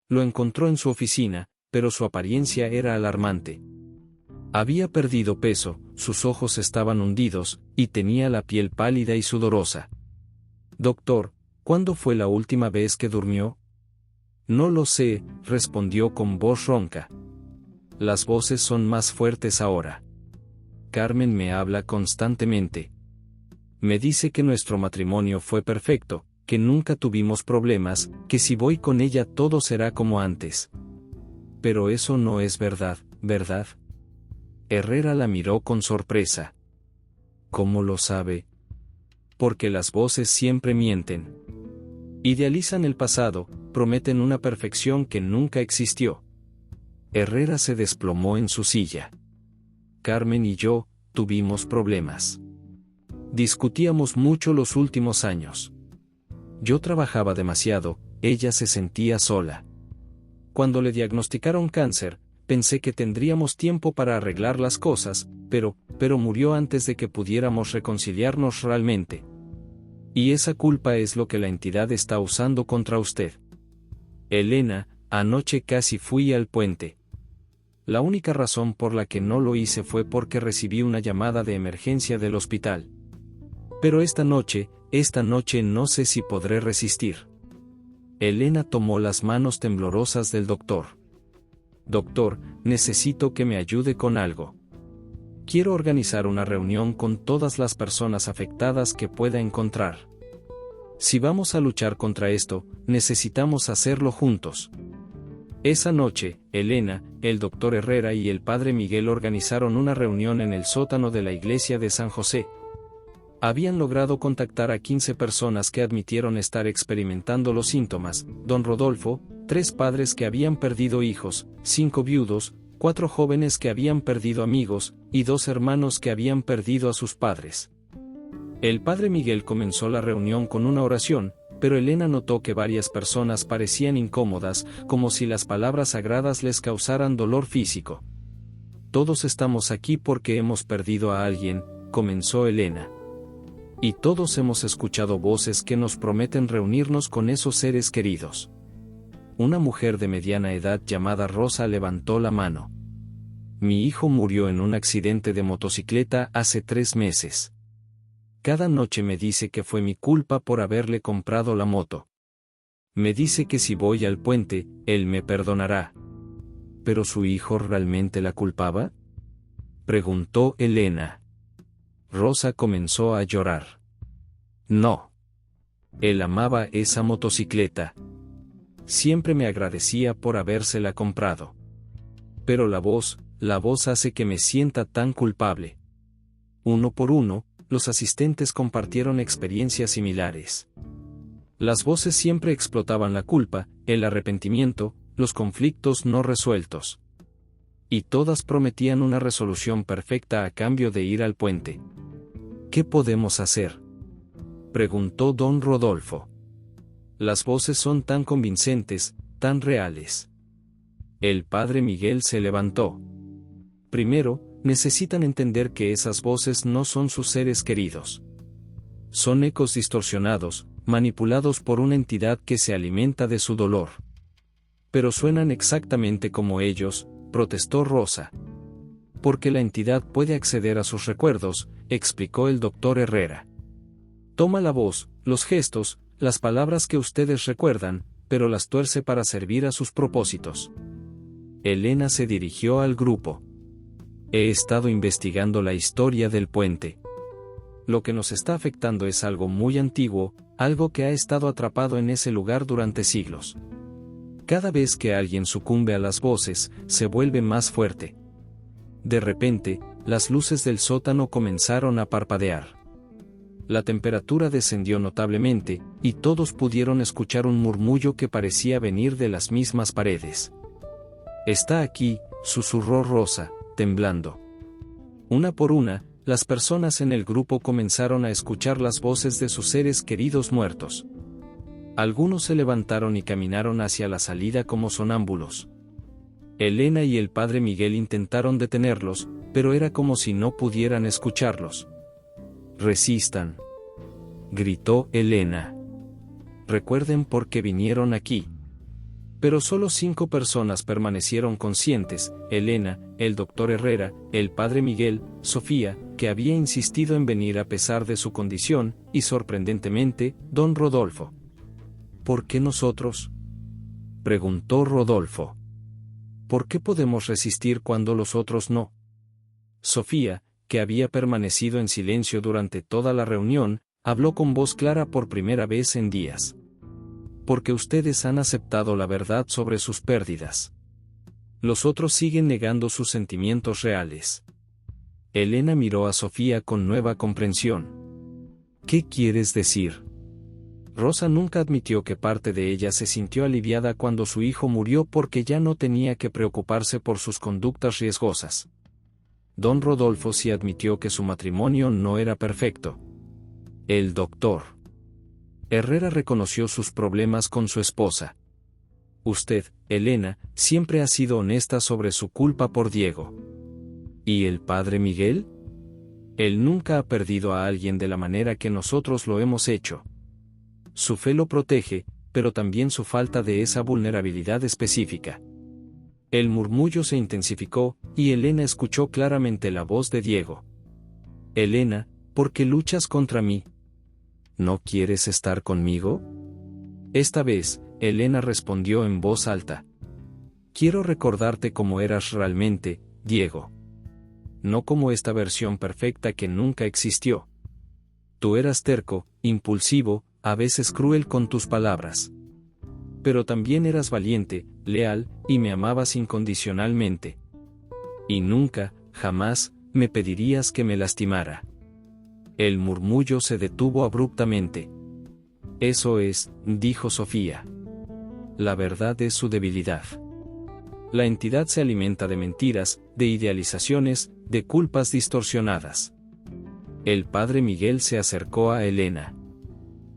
Lo encontró en su oficina, pero su apariencia era alarmante. Había perdido peso, sus ojos estaban hundidos, y tenía la piel pálida y sudorosa. «Doctor, ¿cuándo fue la última vez que durmió?» «No lo sé», respondió con voz ronca. «Las voces son más fuertes ahora. Carmen me habla constantemente. Me dice que nuestro matrimonio fue perfecto, que nunca tuvimos problemas, que si voy con ella todo será como antes. Pero eso no es verdad, ¿verdad?» Herrera la miró con sorpresa. «¿Cómo lo sabe?» «Porque las voces siempre mienten. Idealizan el pasado, prometen una perfección que nunca existió». Herrera se desplomó en su silla. «Carmen y yo tuvimos problemas. Discutíamos mucho los últimos años. Yo trabajaba demasiado, ella se sentía sola. Cuando le diagnosticaron cáncer, pensé que tendríamos tiempo para arreglar las cosas, pero murió antes de que pudiéramos reconciliarnos realmente. Y esa culpa es lo que la entidad está usando contra usted. Elena, anoche casi fui al puente. La única razón por la que no lo hice fue porque recibí una llamada de emergencia del hospital. Pero esta noche no sé si podré resistir». Elena tomó las manos temblorosas del doctor. «Doctor, necesito que me ayude con algo. Quiero organizar una reunión con todas las personas afectadas que pueda encontrar. Si vamos a luchar contra esto, necesitamos hacerlo juntos. Esa noche, Elena, el doctor Herrera y el padre Miguel organizaron una reunión en el sótano de la iglesia de San José. Habían logrado contactar a 15 personas que admitieron estar experimentando los síntomas: don Rodolfo, 3 padres que habían perdido hijos, 5 viudos, 4 jóvenes que habían perdido amigos, y 2 hermanos que habían perdido a sus padres. El padre Miguel comenzó la reunión con una oración, pero Elena notó que varias personas parecían incómodas, como si las palabras sagradas les causaran dolor físico. Todos estamos aquí porque hemos perdido a alguien, comenzó Elena. Y todos hemos escuchado voces que nos prometen reunirnos con esos seres queridos. Una mujer de mediana edad llamada Rosa levantó la mano. Mi hijo murió en un accidente de motocicleta hace 3 meses. Cada noche me dice que fue mi culpa por haberle comprado la moto. Me dice que si voy al puente, él me perdonará. ¿Pero su hijo realmente la culpaba?, preguntó Elena. Rosa comenzó a llorar. No. Él amaba esa motocicleta. Siempre me agradecía por habérsela comprado. Pero la voz hace que me sienta tan culpable. Uno por uno, los asistentes compartieron experiencias similares. Las voces siempre explotaban la culpa, el arrepentimiento, los conflictos no resueltos. Y todas prometían una resolución perfecta a cambio de ir al puente. ¿Qué podemos hacer?, preguntó don Rodolfo. Las voces son tan convincentes, tan reales. El padre Miguel se levantó. Primero, necesitan entender que esas voces no son sus seres queridos. Son ecos distorsionados, manipulados por una entidad que se alimenta de su dolor. Pero suenan exactamente como ellos, protestó Rosa. Porque la entidad puede acceder a sus recuerdos, explicó el doctor Herrera. Toma la voz, los gestos, las palabras que ustedes recuerdan, pero las tuerce para servir a sus propósitos. Elena se dirigió al grupo. He estado investigando la historia del puente. Lo que nos está afectando es algo muy antiguo, algo que ha estado atrapado en ese lugar durante siglos. Cada vez que alguien sucumbe a las voces, se vuelve más fuerte. De repente, las luces del sótano comenzaron a parpadear. La temperatura descendió notablemente, y todos pudieron escuchar un murmullo que parecía venir de las mismas paredes. Está aquí, susurró Rosa, temblando. Una por una, las personas en el grupo comenzaron a escuchar las voces de sus seres queridos muertos. Algunos se levantaron y caminaron hacia la salida como sonámbulos. Elena y el padre Miguel intentaron detenerlos, pero era como si no pudieran escucharlos. Resistan, gritó Elena. Recuerden por qué vinieron aquí. Pero solo 5 personas permanecieron conscientes: Elena, el doctor Herrera, el padre Miguel, Sofía, que había insistido en venir a pesar de su condición, y sorprendentemente, don Rodolfo. ¿Por qué nosotros?, preguntó Rodolfo. ¿Por qué podemos resistir cuando los otros no? Sofía, que había permanecido en silencio durante toda la reunión, habló con voz clara por primera vez en días. Porque ustedes han aceptado la verdad sobre sus pérdidas. Los otros siguen negando sus sentimientos reales. Elena miró a Sofía con nueva comprensión. ¿Qué quieres decir? Rosa nunca admitió que parte de ella se sintió aliviada cuando su hijo murió porque ya no tenía que preocuparse por sus conductas riesgosas. Don Rodolfo sí admitió que su matrimonio no era perfecto. El doctor Herrera reconoció sus problemas con su esposa. Usted, Elena, siempre ha sido honesta sobre su culpa por Diego. ¿Y el padre Miguel? Él nunca ha perdido a alguien de la manera que nosotros lo hemos hecho. Su fe lo protege, pero también su falta de esa vulnerabilidad específica. El murmullo se intensificó, y Elena escuchó claramente la voz de Diego. Elena, ¿por qué luchas contra mí? ¿No quieres estar conmigo? Esta vez, Elena respondió en voz alta. Quiero recordarte cómo eras realmente, Diego. No como esta versión perfecta que nunca existió. Tú eras terco, impulsivo, a veces cruel con tus palabras. Pero también eras valiente, leal, y me amabas incondicionalmente. Y nunca, jamás, me pedirías que me lastimara. El murmullo se detuvo abruptamente. Eso es, dijo Sofía. La verdad es su debilidad. La entidad se alimenta de mentiras, de idealizaciones, de culpas distorsionadas. El padre Miguel se acercó a Elena.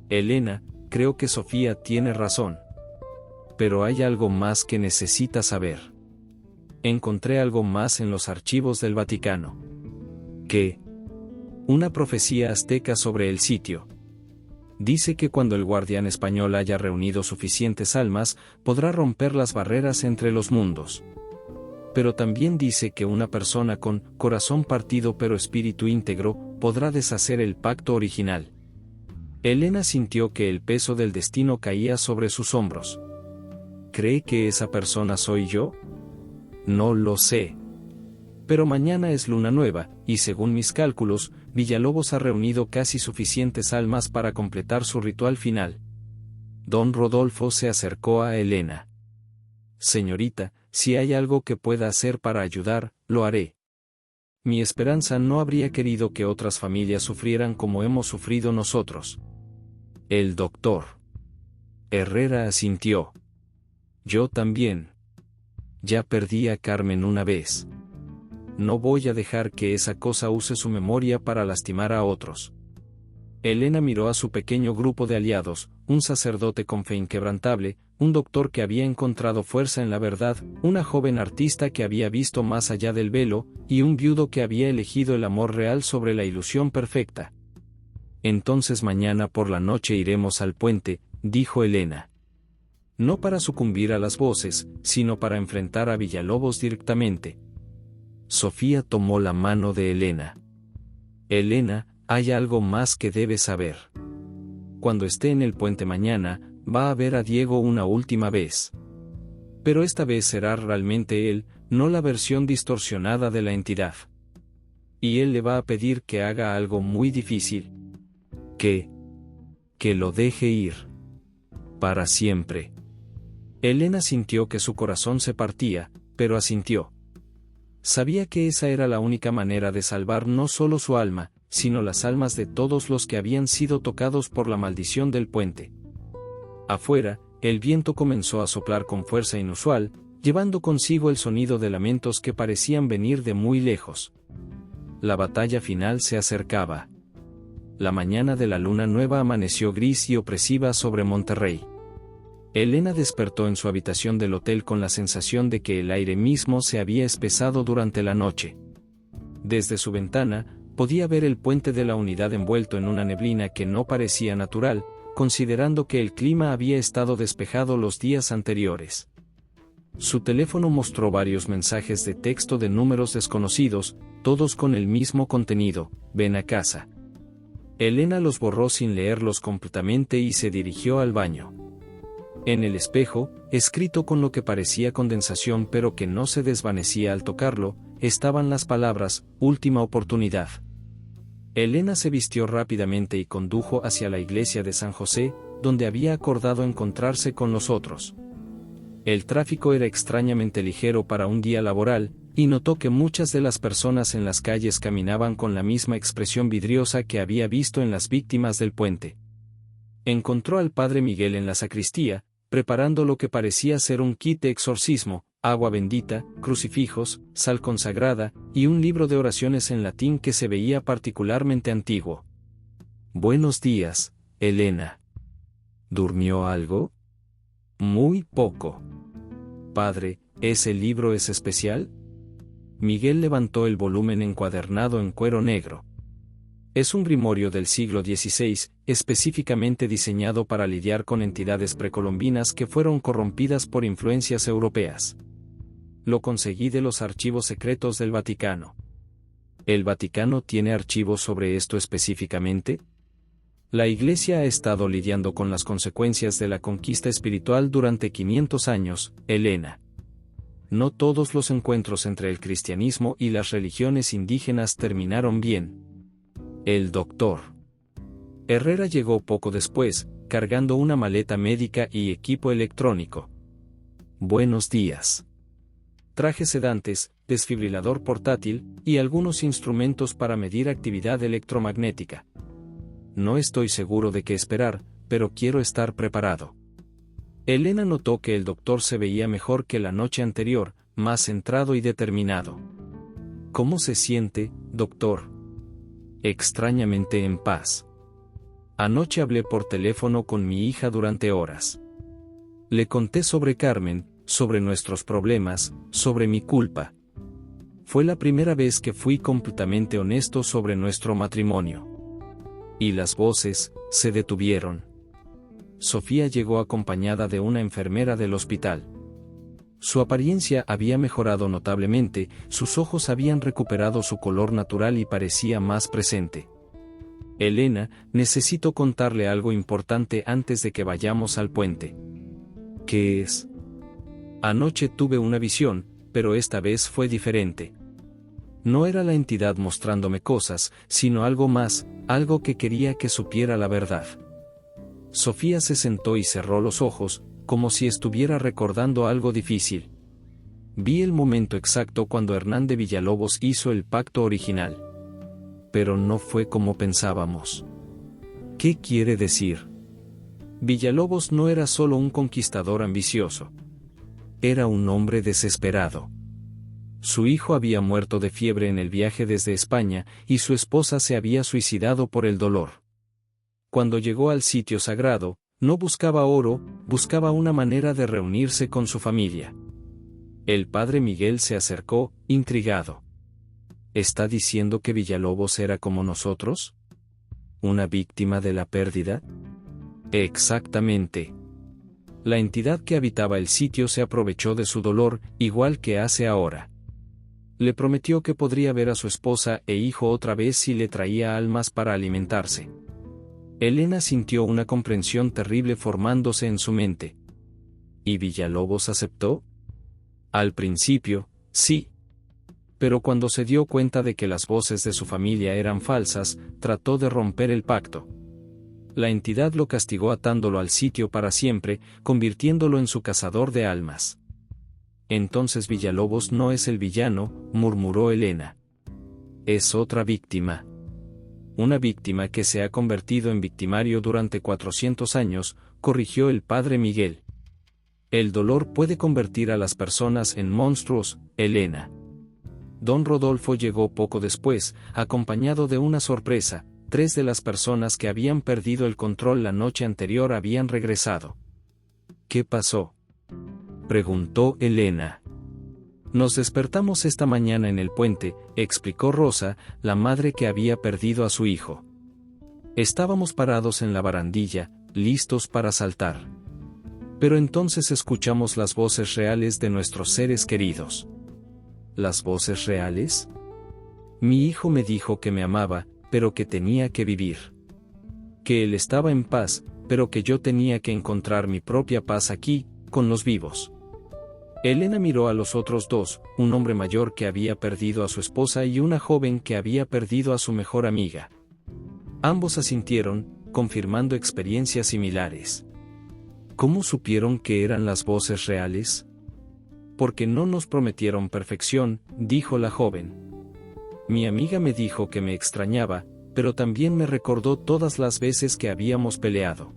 Elena, creo que Sofía tiene razón. Pero hay algo más que necesitas saber. Encontré algo más en los archivos del Vaticano. ¿Qué? Una profecía azteca sobre el sitio. Dice que cuando el guardián español haya reunido suficientes almas, podrá romper las barreras entre los mundos. Pero también dice que una persona con corazón partido pero espíritu íntegro podrá deshacer el pacto original. Elena sintió que el peso del destino caía sobre sus hombros. ¿Cree que esa persona soy yo? No lo sé. Pero mañana es luna nueva, y según mis cálculos, Villalobos ha reunido casi suficientes almas para completar su ritual final. Don Rodolfo se acercó a Elena. Señorita, si hay algo que pueda hacer para ayudar, lo haré. Mi esperanza no habría querido que otras familias sufrieran como hemos sufrido nosotros. El doctor Herrera asintió. Yo también. Ya perdí a Carmen una vez. No voy a dejar que esa cosa use su memoria para lastimar a otros. Elena miró a su pequeño grupo de aliados, un sacerdote con fe inquebrantable, un doctor que había encontrado fuerza en la verdad, una joven artista que había visto más allá del velo, y un viudo que había elegido el amor real sobre la ilusión perfecta. Entonces mañana por la noche iremos al puente, dijo Elena. No para sucumbir a las voces, sino para enfrentar a Villalobos directamente. Sofía tomó la mano de Elena. Elena, hay algo más que debes saber. Cuando esté en el puente mañana, va a ver a Diego una última vez. Pero esta vez será realmente él, no la versión distorsionada de la entidad. Y él le va a pedir que haga algo muy difícil. Que lo deje ir. Para siempre. Elena sintió que su corazón se partía, pero asintió. Sabía que esa era la única manera de salvar no solo su alma, sino las almas de todos los que habían sido tocados por la maldición del puente. Afuera, el viento comenzó a soplar con fuerza inusual, llevando consigo el sonido de lamentos que parecían venir de muy lejos. La batalla final se acercaba. La mañana de la luna nueva amaneció gris y opresiva sobre Monterrey. Elena despertó en su habitación del hotel con la sensación de que el aire mismo se había espesado durante la noche. Desde su ventana, podía ver el puente de la Unidad envuelto en una neblina que no parecía natural, considerando que el clima había estado despejado los días anteriores. Su teléfono mostró varios mensajes de texto de números desconocidos, todos con el mismo contenido: ven a casa. Elena los borró sin leerlos completamente y se dirigió al baño. En el espejo, escrito con lo que parecía condensación pero que no se desvanecía al tocarlo, estaban las palabras: última oportunidad. Elena se vistió rápidamente y condujo hacia la iglesia de San José, donde había acordado encontrarse con los otros. El tráfico era extrañamente ligero para un día laboral, y notó que muchas de las personas en las calles caminaban con la misma expresión vidriosa que había visto en las víctimas del puente. Encontró al padre Miguel en la sacristía, preparando lo que parecía ser un kit de exorcismo: agua bendita, crucifijos, sal consagrada, y un libro de oraciones en latín que se veía particularmente antiguo. Buenos días, Elena. ¿Durmió algo? Muy poco. Padre, ¿ese libro es especial? Miguel levantó el volumen encuadernado en cuero negro. Es un grimorio del siglo XVI, específicamente diseñado para lidiar con entidades precolombinas que fueron corrompidas por influencias europeas. Lo conseguí de los archivos secretos del Vaticano. ¿El Vaticano tiene archivos sobre esto específicamente? La Iglesia ha estado lidiando con las consecuencias de la conquista espiritual durante 500 años, Elena. No todos los encuentros entre el cristianismo y las religiones indígenas terminaron bien. El doctor Herrera llegó poco después, cargando una maleta médica y equipo electrónico. Buenos días. Traje sedantes, desfibrilador portátil, y algunos instrumentos para medir actividad electromagnética. No estoy seguro de qué esperar, pero quiero estar preparado. Elena notó que el doctor se veía mejor que la noche anterior, más centrado y determinado. ¿Cómo se siente, doctor? Extrañamente en paz. Anoche hablé por teléfono con mi hija durante horas. Le conté sobre Carmen, sobre nuestros problemas, sobre mi culpa. Fue la primera vez que fui completamente honesto sobre nuestro matrimonio. Y las voces se detuvieron. Sofía llegó acompañada de una enfermera del hospital. Su apariencia había mejorado notablemente, sus ojos habían recuperado su color natural y parecía más presente. Elena, necesito contarle algo importante antes de que vayamos al puente. ¿Qué es? Anoche tuve una visión, pero esta vez fue diferente. No era la entidad mostrándome cosas, sino algo más, algo que quería que supiera la verdad. Sofía se sentó y cerró los ojos, como si estuviera recordando algo difícil. Vi el momento exacto cuando Hernán de Villalobos hizo el pacto original. Pero no fue como pensábamos. ¿Qué quiere decir? Villalobos no era solo un conquistador ambicioso. Era un hombre desesperado. Su hijo había muerto de fiebre en el viaje desde España, y su esposa se había suicidado por el dolor. Cuando llegó al sitio sagrado, no buscaba oro, buscaba una manera de reunirse con su familia. El padre Miguel se acercó, intrigado. ¿Está diciendo que Villalobos era como nosotros? ¿Una víctima de la pérdida? Exactamente. La entidad que habitaba el sitio se aprovechó de su dolor, igual que hace ahora. Le prometió que podría ver a su esposa e hijo otra vez si le traía almas para alimentarse. Elena sintió una comprensión terrible formándose en su mente. ¿Y Villalobos aceptó? Al principio, sí. Pero cuando se dio cuenta de que las voces de su familia eran falsas, trató de romper el pacto. La entidad lo castigó atándolo al sitio para siempre, convirtiéndolo en su cazador de almas. Entonces Villalobos no es el villano, murmuró Elena. Es otra víctima. Una víctima que se ha convertido en victimario durante 400 años, corrigió el padre Miguel. El dolor puede convertir a las personas en monstruos, Elena. Don Rodolfo llegó poco después, acompañado de una sorpresa. 3 de las personas que habían perdido el control la noche anterior habían regresado. ¿Qué pasó?, preguntó Elena. Nos despertamos esta mañana en el puente, explicó Rosa, la madre que había perdido a su hijo. Estábamos parados en la barandilla, listos para saltar. Pero entonces escuchamos las voces reales de nuestros seres queridos. ¿Las voces reales? Mi hijo me dijo que me amaba, pero que tenía que vivir. Que él estaba en paz, pero que yo tenía que encontrar mi propia paz aquí, con los vivos. Elena miró a los otros dos, un hombre mayor que había perdido a su esposa y una joven que había perdido a su mejor amiga. Ambos asintieron, confirmando experiencias similares. ¿Cómo supieron que eran las voces reales? Porque no nos prometieron perfección, dijo la joven. Mi amiga me dijo que me extrañaba, pero también me recordó todas las veces que habíamos peleado.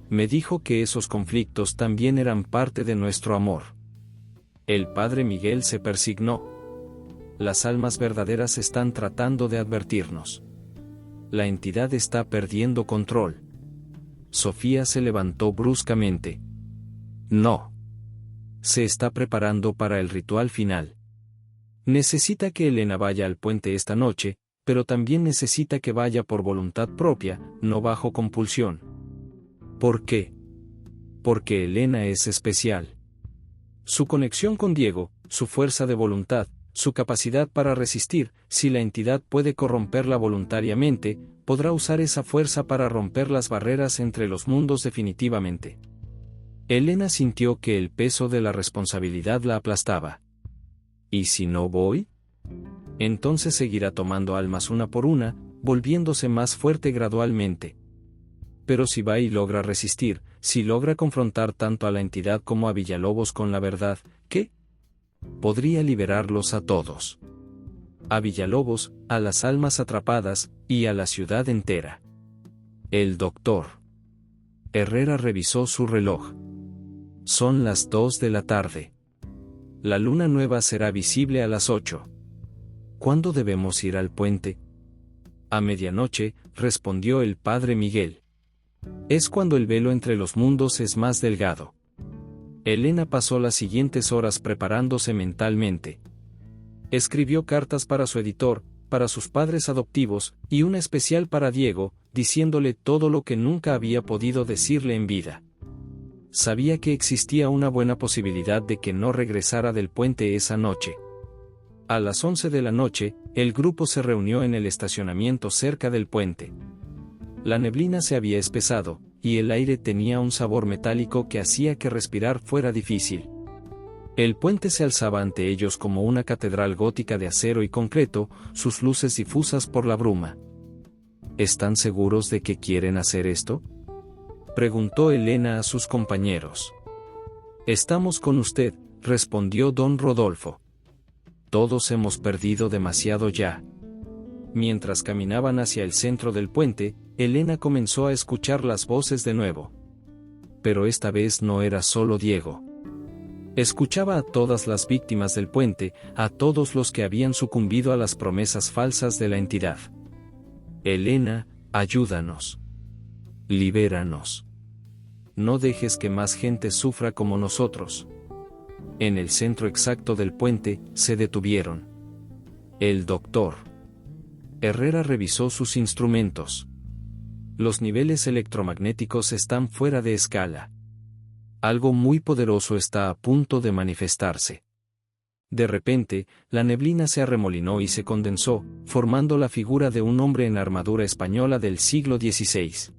Me dijo que esos conflictos también eran parte de nuestro amor. El padre Miguel se persignó. Las almas verdaderas están tratando de advertirnos. La entidad está perdiendo control. Sofía se levantó bruscamente. No. Se está preparando para el ritual final. Necesita que Elena vaya al puente esta noche, pero también necesita que vaya por voluntad propia, no bajo compulsión. ¿Por qué? Porque Elena es especial. Su conexión con Diego, su fuerza de voluntad, su capacidad para resistir, si la entidad puede corromperla voluntariamente, podrá usar esa fuerza para romper las barreras entre los mundos definitivamente. Elena sintió que el peso de la responsabilidad la aplastaba. ¿Y si no voy? Entonces seguirá tomando almas una por una, volviéndose más fuerte gradualmente. Pero si va y logra resistir, si logra confrontar tanto a la entidad como a Villalobos con la verdad, ¿qué? Podría liberarlos a todos. A Villalobos, a las almas atrapadas, y a la ciudad entera. El doctor Herrera revisó su reloj. Son las 2 de la tarde. La luna nueva será visible a las 8. ¿Cuándo debemos ir al puente? A medianoche, respondió el padre Miguel. Es cuando el velo entre los mundos es más delgado. Elena pasó las siguientes horas preparándose mentalmente. Escribió cartas para su editor, para sus padres adoptivos, y una especial para Diego, diciéndole todo lo que nunca había podido decirle en vida. Sabía que existía una buena posibilidad de que no regresara del puente esa noche. A las 11 de la noche, el grupo se reunió en el estacionamiento cerca del puente. La neblina se había espesado, y el aire tenía un sabor metálico que hacía que respirar fuera difícil. El puente se alzaba ante ellos como una catedral gótica de acero y concreto, sus luces difusas por la bruma. ¿Están seguros de que quieren hacer esto?, preguntó Elena a sus compañeros. Estamos con usted, respondió don Rodolfo. Todos hemos perdido demasiado ya. Mientras caminaban hacia el centro del puente, Elena comenzó a escuchar las voces de nuevo. Pero esta vez no era solo Diego. Escuchaba a todas las víctimas del puente, a todos los que habían sucumbido a las promesas falsas de la entidad. Elena, ayúdanos. Libéranos. No dejes que más gente sufra como nosotros. En el centro exacto del puente, se detuvieron. El doctor Herrera revisó sus instrumentos. Los niveles electromagnéticos están fuera de escala. Algo muy poderoso está a punto de manifestarse. De repente, la neblina se arremolinó y se condensó, formando la figura de un hombre en armadura española del siglo XVI.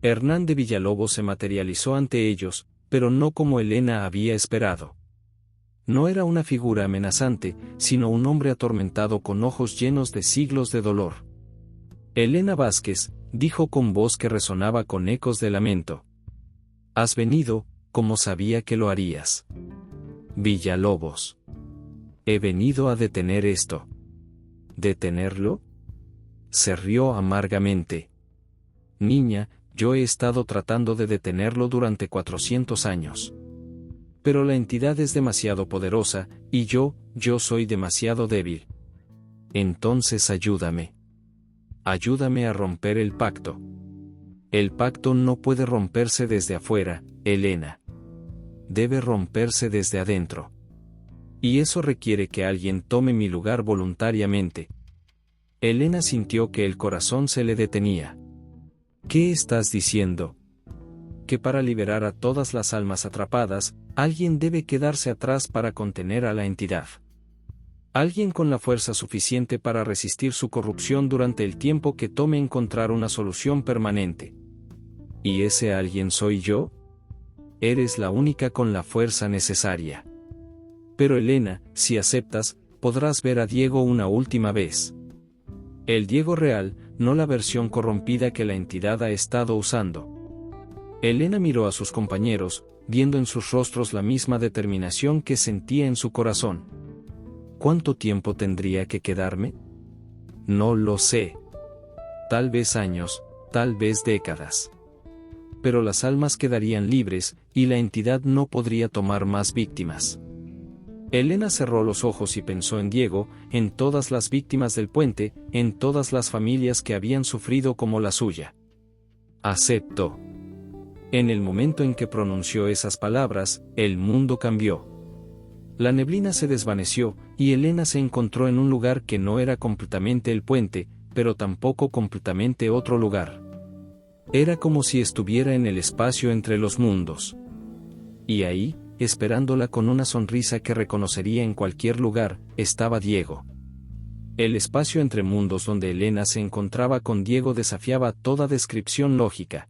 Hernán de Villalobos se materializó ante ellos, pero no como Elena había esperado. No era una figura amenazante, sino un hombre atormentado con ojos llenos de siglos de dolor. Elena Vázquez, dijo con voz que resonaba con ecos de lamento. Has venido, como sabía que lo harías. Villalobos. He venido a detener esto. ¿Detenerlo? Se rió amargamente. Niña, yo he estado tratando de detenerlo durante 400 años. Pero la entidad es demasiado poderosa, y yo soy demasiado débil. Entonces ayúdame. Ayúdame a romper el pacto. El pacto no puede romperse desde afuera, Elena. Debe romperse desde adentro. Y eso requiere que alguien tome mi lugar voluntariamente. Elena sintió que el corazón se le detenía. ¿Qué estás diciendo? Que para liberar a todas las almas atrapadas, alguien debe quedarse atrás para contener a la entidad. Alguien con la fuerza suficiente para resistir su corrupción durante el tiempo que tome encontrar una solución permanente. ¿Y ese alguien soy yo? Eres la única con la fuerza necesaria. Pero Elena, si aceptas, podrás ver a Diego una última vez. El Diego real, no la versión corrompida que la entidad ha estado usando. Elena miró a sus compañeros, viendo en sus rostros la misma determinación que sentía en su corazón. ¿Cuánto tiempo tendría que quedarme? No lo sé. Tal vez años, tal vez décadas. Pero las almas quedarían libres, y la entidad no podría tomar más víctimas. Elena cerró los ojos y pensó en Diego, en todas las víctimas del puente, en todas las familias que habían sufrido como la suya. Acepto. En el momento en que pronunció esas palabras, el mundo cambió. La neblina se desvaneció, y Elena se encontró en un lugar que no era completamente el puente, pero tampoco completamente otro lugar. Era como si estuviera en el espacio entre los mundos. Y ahí, esperándola con una sonrisa que reconocería en cualquier lugar, estaba Diego. El espacio entre mundos donde Elena se encontraba con Diego desafiaba toda descripción lógica.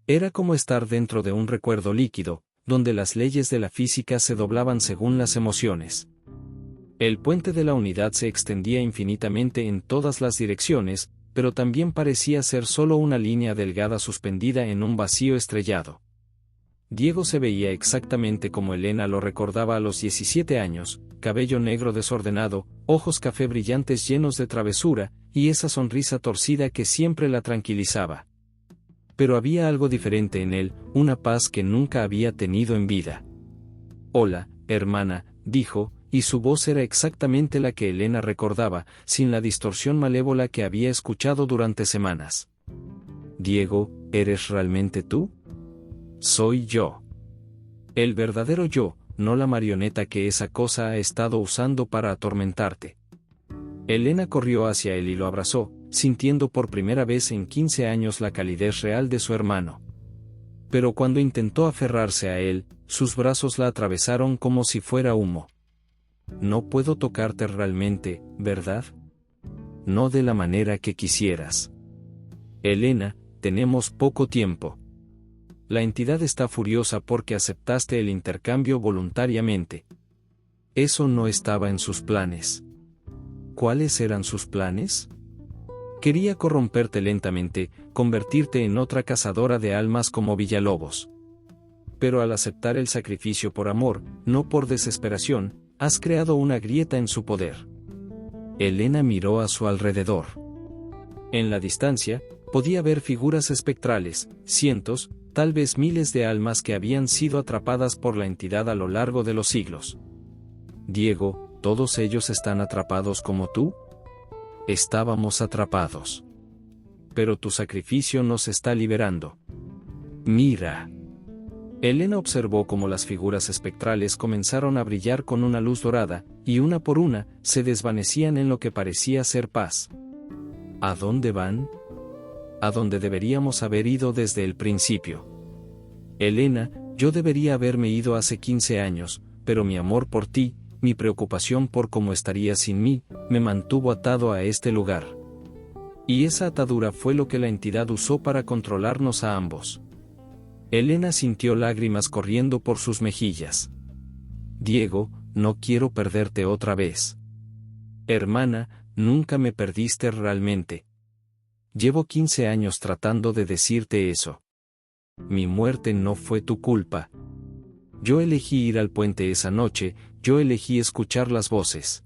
Era como estar dentro de un recuerdo líquido, donde las leyes de la física se doblaban según las emociones. El puente de la unidad se extendía infinitamente en todas las direcciones, pero también parecía ser solo una línea delgada suspendida en un vacío estrellado. Diego se veía exactamente como Elena lo recordaba a los 17 años, cabello negro desordenado, ojos café brillantes llenos de travesura, y esa sonrisa torcida que siempre la tranquilizaba. Pero había algo diferente en él, una paz que nunca había tenido en vida. «Hola, hermana», dijo, y su voz era exactamente la que Elena recordaba, sin la distorsión malévola que había escuchado durante semanas. «Diego, ¿eres realmente tú?» «Soy yo. El verdadero yo, no la marioneta que esa cosa ha estado usando para atormentarte». Elena corrió hacia él y lo abrazó, sintiendo por primera vez en 15 años la calidez real de su hermano. Pero cuando intentó aferrarse a él, sus brazos la atravesaron como si fuera humo. «No puedo tocarte realmente, ¿verdad? No de la manera que quisieras. Elena, tenemos poco tiempo. La entidad está furiosa porque aceptaste el intercambio voluntariamente. Eso no estaba en sus planes». ¿Cuáles eran sus planes? Quería corromperte lentamente, convertirte en otra cazadora de almas como Villalobos. Pero al aceptar el sacrificio por amor, no por desesperación, has creado una grieta en su poder. Elena miró a su alrededor. En la distancia, podía ver figuras espectrales, cientos, tal vez miles de almas que habían sido atrapadas por la entidad a lo largo de los siglos. «Diego, ¿todos ellos están atrapados como tú?» «Estábamos atrapados. Pero tu sacrificio nos está liberando. Mira». Elena observó cómo las figuras espectrales comenzaron a brillar con una luz dorada, y una por una, se desvanecían en lo que parecía ser paz. ¿A dónde van? A donde deberíamos haber ido desde el principio. Elena, yo debería haberme ido hace 15 años, pero mi amor por ti, mi preocupación por cómo estarías sin mí, me mantuvo atado a este lugar. Y esa atadura fue lo que la entidad usó para controlarnos a ambos. Elena sintió lágrimas corriendo por sus mejillas. «Diego, no quiero perderte otra vez. Hermana, nunca me perdiste realmente. Llevo 15 años tratando de decirte eso. Mi muerte no fue tu culpa. Yo elegí ir al puente esa noche, yo elegí escuchar las voces.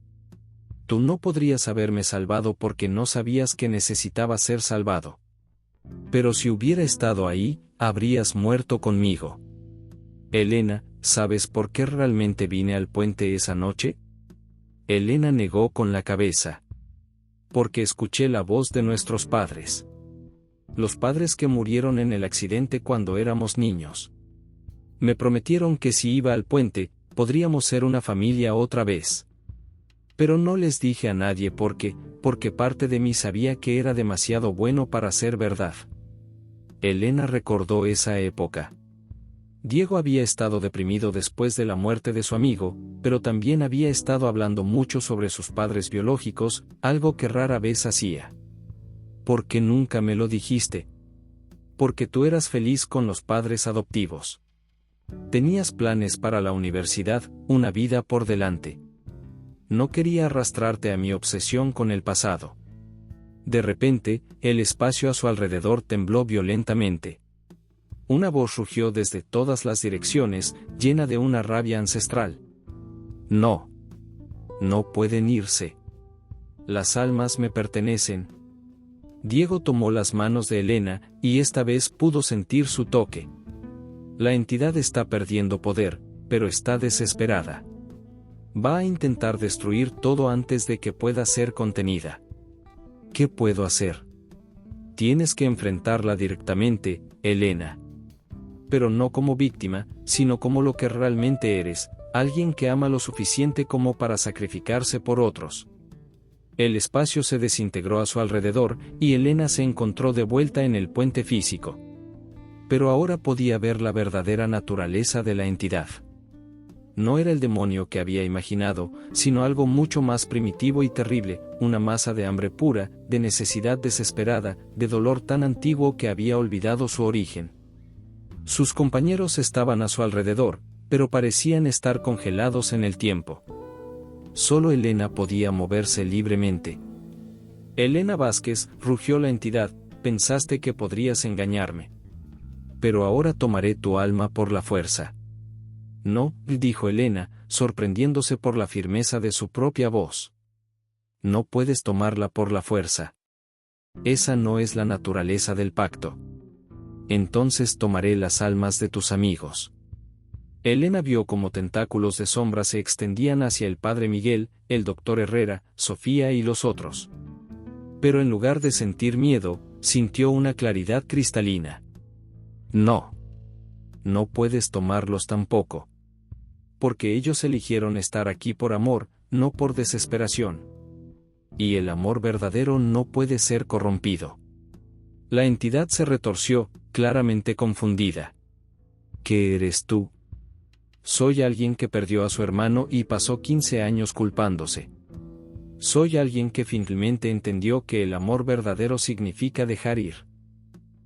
Tú no podrías haberme salvado porque no sabías que necesitaba ser salvado. Pero si hubiera estado ahí, habrías muerto conmigo. Elena, ¿sabes por qué realmente vine al puente esa noche?» Elena negó con la cabeza. «Porque escuché la voz de nuestros padres. Los padres que murieron en el accidente cuando éramos niños. Me prometieron que si iba al puente, podríamos ser una familia otra vez. Pero no les dije a nadie porque parte de mí sabía que era demasiado bueno para ser verdad». Elena recordó esa época. Diego había estado deprimido después de la muerte de su amigo, pero también había estado hablando mucho sobre sus padres biológicos, algo que rara vez hacía. «¿Por qué nunca me lo dijiste?» «Porque tú eras feliz con los padres adoptivos. Tenías planes para la universidad, una vida por delante. No quería arrastrarte a mi obsesión con el pasado». De repente, el espacio a su alrededor tembló violentamente. Una voz rugió desde todas las direcciones, llena de una rabia ancestral. «No. No pueden irse. Las almas me pertenecen». Diego tomó las manos de Elena, y esta vez pudo sentir su toque. La entidad está perdiendo poder, pero está desesperada. Va a intentar destruir todo antes de que pueda ser contenida. ¿Qué puedo hacer? Tienes que enfrentarla directamente, Elena. Pero no como víctima, sino como lo que realmente eres, alguien que ama lo suficiente como para sacrificarse por otros. El espacio se desintegró a su alrededor, y Elena se encontró de vuelta en el puente físico. Pero ahora podía ver la verdadera naturaleza de la entidad. No era el demonio que había imaginado, sino algo mucho más primitivo y terrible, una masa de hambre pura, de necesidad desesperada, de dolor tan antiguo que había olvidado su origen. Sus compañeros estaban a su alrededor, pero parecían estar congelados en el tiempo. Solo Elena podía moverse libremente. Elena Vázquez, rugió la entidad, pensaste que podrías engañarme. Pero ahora tomaré tu alma por la fuerza. No, dijo Elena, sorprendiéndose por la firmeza de su propia voz. No puedes tomarla por la fuerza. Esa no es la naturaleza del pacto. Entonces tomaré las almas de tus amigos. Elena vio cómo tentáculos de sombra se extendían hacia el padre Miguel, el doctor Herrera, Sofía y los otros. Pero en lugar de sentir miedo, sintió una claridad cristalina. No. No puedes tomarlos tampoco. Porque ellos eligieron estar aquí por amor, no por desesperación. Y el amor verdadero no puede ser corrompido. La entidad se retorció, claramente confundida. ¿Qué eres tú? Soy alguien que perdió a su hermano y pasó 15 años culpándose. Soy alguien que finalmente entendió que el amor verdadero significa dejar ir.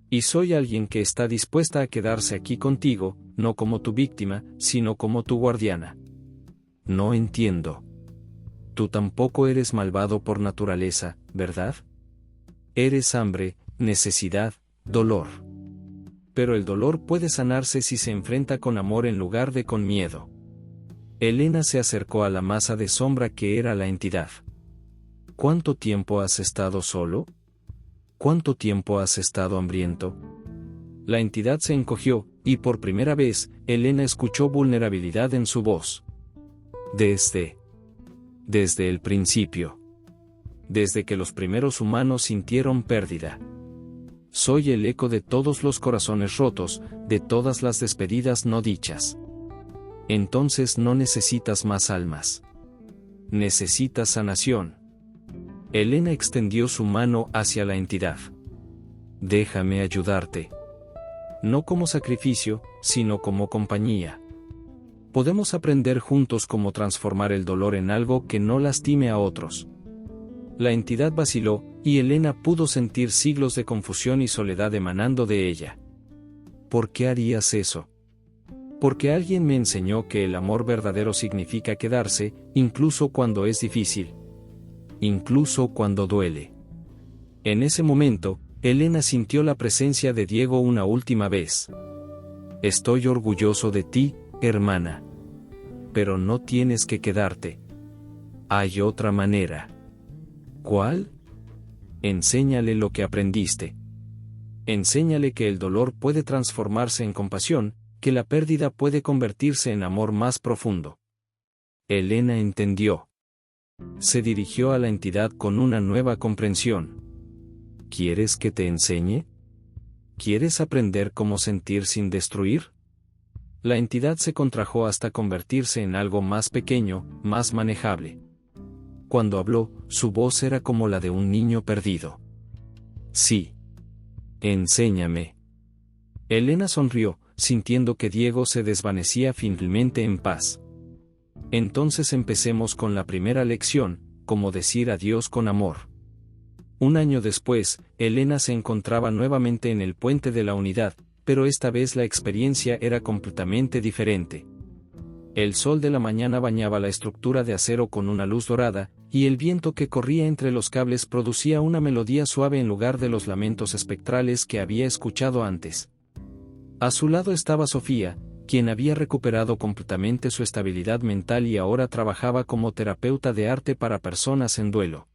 Y soy alguien que está dispuesta a quedarse aquí contigo, no como tu víctima, sino como tu guardiana. No entiendo. Tú tampoco eres malvado por naturaleza, ¿verdad? Eres hambre, necesidad, dolor. Pero el dolor puede sanarse si se enfrenta con amor en lugar de con miedo. Elena se acercó a la masa de sombra que era la entidad. ¿Cuánto tiempo has estado solo? ¿Cuánto tiempo has estado hambriento? La entidad se encogió, y por primera vez, Elena escuchó vulnerabilidad en su voz. Desde el principio. Desde que los primeros humanos sintieron pérdida. Soy el eco de todos los corazones rotos, de todas las despedidas no dichas. Entonces no necesitas más almas. Necesitas sanación. Elena extendió su mano hacia la entidad. Déjame ayudarte. No como sacrificio, sino como compañía. Podemos aprender juntos cómo transformar el dolor en algo que no lastime a otros. La entidad vaciló, y Elena pudo sentir siglos de confusión y soledad emanando de ella. ¿Por qué harías eso? Porque alguien me enseñó que el amor verdadero significa quedarse, incluso cuando es difícil. Incluso cuando duele. En ese momento, Elena sintió la presencia de Diego una última vez. Estoy orgulloso de ti, hermana. Pero no tienes que quedarte. Hay otra manera. ¿Cuál? Enséñale lo que aprendiste. Enséñale que el dolor puede transformarse en compasión, que la pérdida puede convertirse en amor más profundo. Elena entendió. Se dirigió a la entidad con una nueva comprensión. ¿Quieres que te enseñe? ¿Quieres aprender cómo sentir sin destruir? La entidad se contrajo hasta convertirse en algo más pequeño, más manejable. Cuando habló, su voz era como la de un niño perdido. Sí. Enséñame. Elena sonrió, sintiendo que Diego se desvanecía finalmente en paz. Entonces empecemos con la primera lección, cómo decir adiós con amor. Un año después, Elena se encontraba nuevamente en el puente de la unidad, pero esta vez la experiencia era completamente diferente. El sol de la mañana bañaba la estructura de acero con una luz dorada, y el viento que corría entre los cables producía una melodía suave en lugar de los lamentos espectrales que había escuchado antes. A su lado estaba Sofía, quien había recuperado completamente su estabilidad mental y ahora trabajaba como terapeuta de arte para personas en duelo.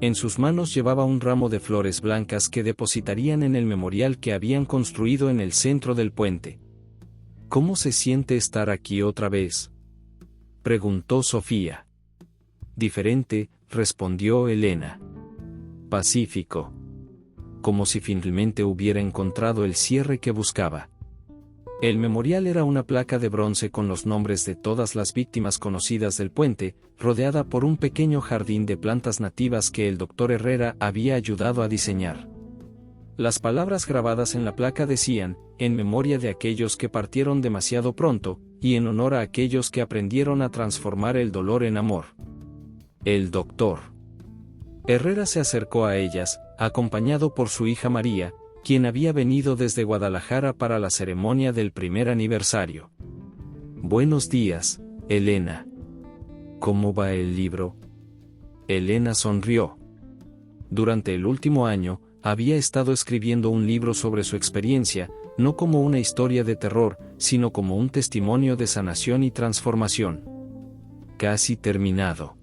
En sus manos llevaba un ramo de flores blancas que depositarían en el memorial que habían construido en el centro del puente. ¿Cómo se siente estar aquí otra vez?, preguntó Sofía. Diferente, respondió Elena. Pacífico. Como si finalmente hubiera encontrado el cierre que buscaba. El memorial era una placa de bronce con los nombres de todas las víctimas conocidas del puente, rodeada por un pequeño jardín de plantas nativas que el doctor Herrera había ayudado a diseñar. Las palabras grabadas en la placa decían, en memoria de aquellos que partieron demasiado pronto, y en honor a aquellos que aprendieron a transformar el dolor en amor. El doctor Herrera se acercó a ellas, acompañado por su hija María, quien había venido desde Guadalajara para la ceremonia del primer aniversario. Buenos días, Elena. ¿Cómo va el libro? Elena sonrió. Durante el último año, había estado escribiendo un libro sobre su experiencia, no como una historia de terror, sino como un testimonio de sanación y transformación. Casi terminado.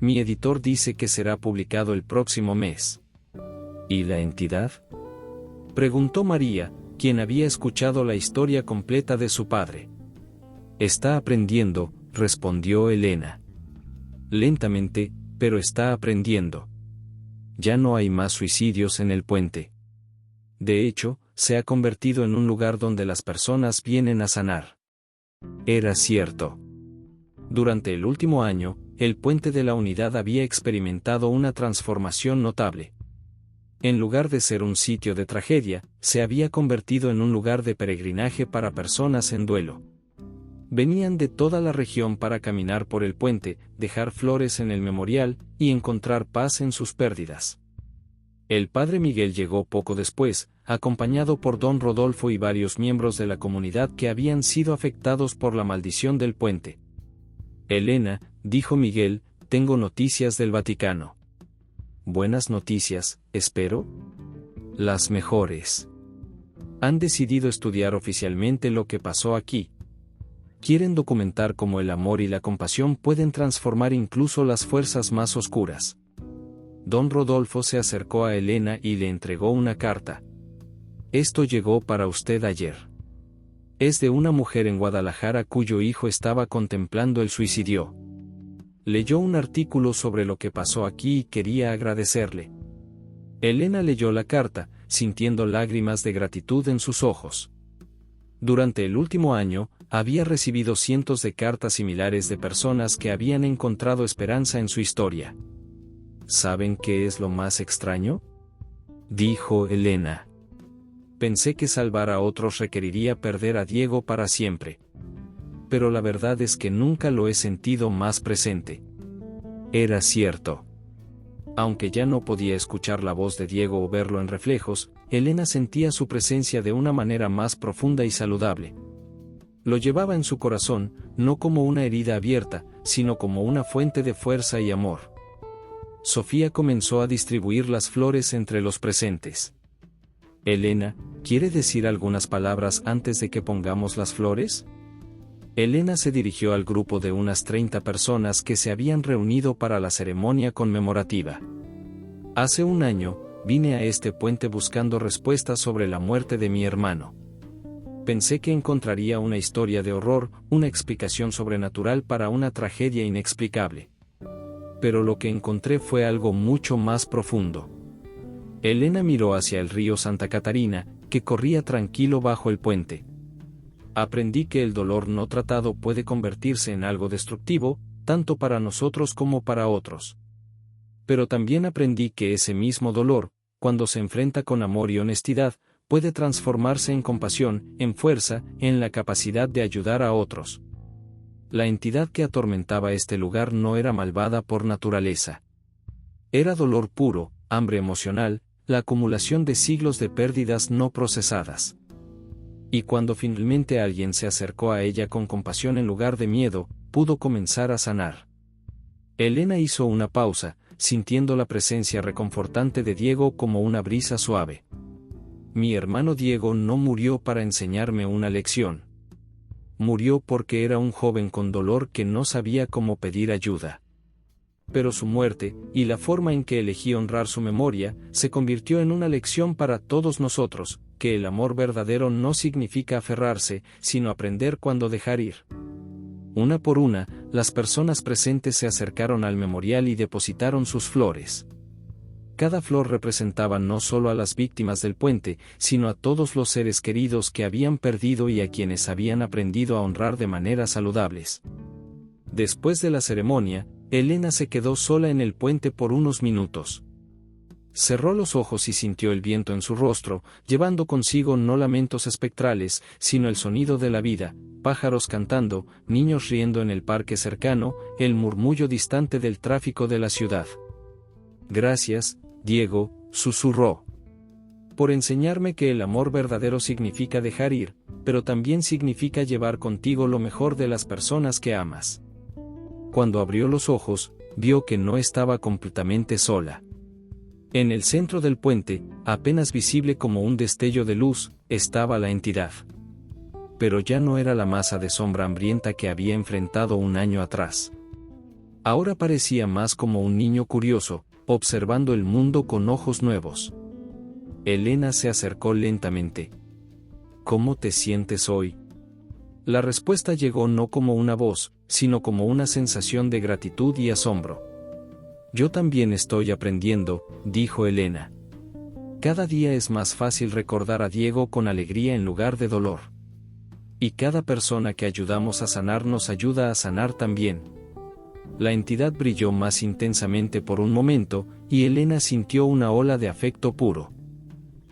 Mi editor dice que será publicado el próximo mes. ¿Y la entidad?, preguntó María, quien había escuchado la historia completa de su padre. Está aprendiendo, respondió Elena. Lentamente, pero está aprendiendo. Ya no hay más suicidios en el puente. De hecho, se ha convertido en un lugar donde las personas vienen a sanar. Era cierto. Durante el último año, el puente de la unidad había experimentado una transformación notable. En lugar de ser un sitio de tragedia, se había convertido en un lugar de peregrinaje para personas en duelo. Venían de toda la región para caminar por el puente, dejar flores en el memorial y encontrar paz en sus pérdidas. El padre Miguel llegó poco después, acompañado por don Rodolfo y varios miembros de la comunidad que habían sido afectados por la maldición del puente. Elena, dijo Miguel, tengo noticias del Vaticano. Buenas noticias, espero. Las mejores. Han decidido estudiar oficialmente lo que pasó aquí. Quieren documentar cómo el amor y la compasión pueden transformar incluso las fuerzas más oscuras. Don Rodolfo se acercó a Elena y le entregó una carta. Esto llegó para usted ayer. Es de una mujer en Guadalajara cuyo hijo estaba contemplando el suicidio. Leyó un artículo sobre lo que pasó aquí y quería agradecerle. Elena leyó la carta, sintiendo lágrimas de gratitud en sus ojos. Durante el último año, había recibido cientos de cartas similares de personas que habían encontrado esperanza en su historia. ¿Saben qué es lo más extraño?, dijo Elena. Pensé que salvar a otros requeriría perder a Diego para siempre. Pero la verdad es que nunca lo he sentido más presente. Era cierto. Aunque ya no podía escuchar la voz de Diego o verlo en reflejos, Elena sentía su presencia de una manera más profunda y saludable. Lo llevaba en su corazón, no como una herida abierta, sino como una fuente de fuerza y amor. Sofía comenzó a distribuir las flores entre los presentes. Elena, ¿quiere decir algunas palabras antes de que pongamos las flores? Elena se dirigió al grupo de unas 30 personas que se habían reunido para la ceremonia conmemorativa. Hace un año, vine a este puente buscando respuestas sobre la muerte de mi hermano. Pensé que encontraría una historia de horror, una explicación sobrenatural para una tragedia inexplicable. Pero lo que encontré fue algo mucho más profundo. Elena miró hacia el río Santa Catarina, que corría tranquilo bajo el puente. Aprendí que el dolor no tratado puede convertirse en algo destructivo, tanto para nosotros como para otros. Pero también aprendí que ese mismo dolor, cuando se enfrenta con amor y honestidad, puede transformarse en compasión, en fuerza, en la capacidad de ayudar a otros. La entidad que atormentaba este lugar no era malvada por naturaleza. Era dolor puro, hambre emocional, la acumulación de siglos de pérdidas no procesadas. Y cuando finalmente alguien se acercó a ella con compasión en lugar de miedo, pudo comenzar a sanar. Elena hizo una pausa, sintiendo la presencia reconfortante de Diego como una brisa suave. Mi hermano Diego no murió para enseñarme una lección. Murió porque era un joven con dolor que no sabía cómo pedir ayuda. Pero su muerte, y la forma en que elegí honrar su memoria, se convirtió en una lección para todos nosotros, que el amor verdadero no significa aferrarse, sino aprender cuándo dejar ir. Una por una, las personas presentes se acercaron al memorial y depositaron sus flores. Cada flor representaba no solo a las víctimas del puente, sino a todos los seres queridos que habían perdido y a quienes habían aprendido a honrar de maneras saludables. Después de la ceremonia, Elena se quedó sola en el puente por unos minutos. Cerró los ojos y sintió el viento en su rostro, llevando consigo no lamentos espectrales, sino el sonido de la vida, pájaros cantando, niños riendo en el parque cercano, el murmullo distante del tráfico de la ciudad. Gracias, Diego, susurró. Por enseñarme que el amor verdadero significa dejar ir, pero también significa llevar contigo lo mejor de las personas que amas. Cuando abrió los ojos, vio que no estaba completamente sola. En el centro del puente, apenas visible como un destello de luz, estaba la entidad. Pero ya no era la masa de sombra hambrienta que había enfrentado un año atrás. Ahora parecía más como un niño curioso, observando el mundo con ojos nuevos. Elena se acercó lentamente. ¿Cómo te sientes hoy? La respuesta llegó no como una voz, sino como una sensación de gratitud y asombro. Yo también estoy aprendiendo, dijo Elena. Cada día es más fácil recordar a Diego con alegría en lugar de dolor. Y cada persona que ayudamos a sanar nos ayuda a sanar también. La entidad brilló más intensamente por un momento, y Elena sintió una ola de afecto puro.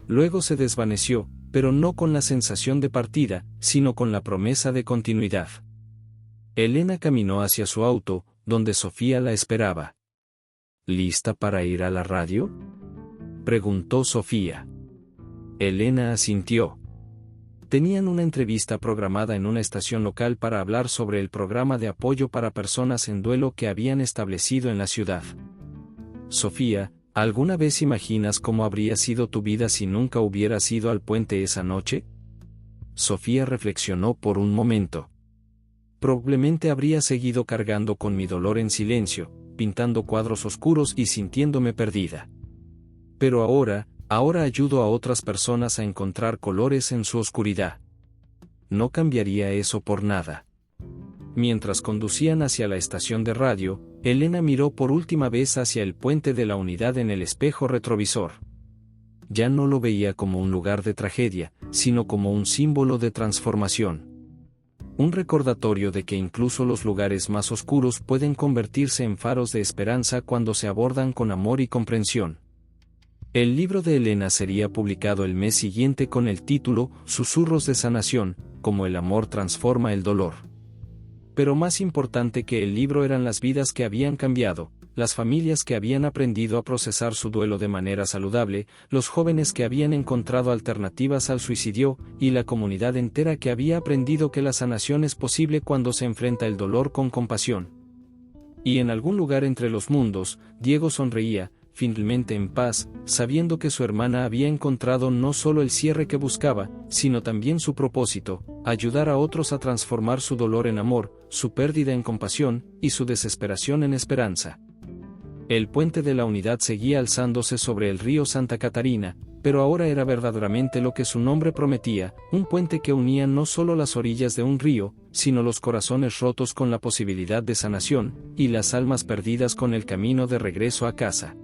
Luego se desvaneció, pero no con la sensación de partida, sino con la promesa de continuidad. Elena caminó hacia su auto, donde Sofía la esperaba. ¿Lista para ir a la radio?, preguntó Sofía. Elena asintió. Tenían una entrevista programada en una estación local para hablar sobre el programa de apoyo para personas en duelo que habían establecido en la ciudad. Sofía, ¿alguna vez imaginas cómo habría sido tu vida si nunca hubieras ido al puente esa noche? Sofía reflexionó por un momento. Probablemente habría seguido cargando con mi dolor en silencio, pintando cuadros oscuros y sintiéndome perdida. Pero ahora ayudo a otras personas a encontrar colores en su oscuridad. No cambiaría eso por nada. Mientras conducían hacia la estación de radio, Elena miró por última vez hacia el puente de la Unidad en el espejo retrovisor. Ya no lo veía como un lugar de tragedia, sino como un símbolo de transformación. Un recordatorio de que incluso los lugares más oscuros pueden convertirse en faros de esperanza cuando se abordan con amor y comprensión. El libro de Elena sería publicado el mes siguiente con el título Susurros de Sanación, cómo el amor transforma el dolor. Pero más importante que el libro eran las vidas que habían cambiado, las familias que habían aprendido a procesar su duelo de manera saludable, los jóvenes que habían encontrado alternativas al suicidio, y la comunidad entera que había aprendido que la sanación es posible cuando se enfrenta el dolor con compasión. Y en algún lugar entre los mundos, Diego sonreía, finalmente en paz, sabiendo que su hermana había encontrado no solo el cierre que buscaba, sino también su propósito, ayudar a otros a transformar su dolor en amor, su pérdida en compasión, y su desesperación en esperanza. El puente de la Unidad seguía alzándose sobre el río Santa Catarina, pero ahora era verdaderamente lo que su nombre prometía, un puente que unía no solo las orillas de un río, sino los corazones rotos con la posibilidad de sanación, y las almas perdidas con el camino de regreso a casa.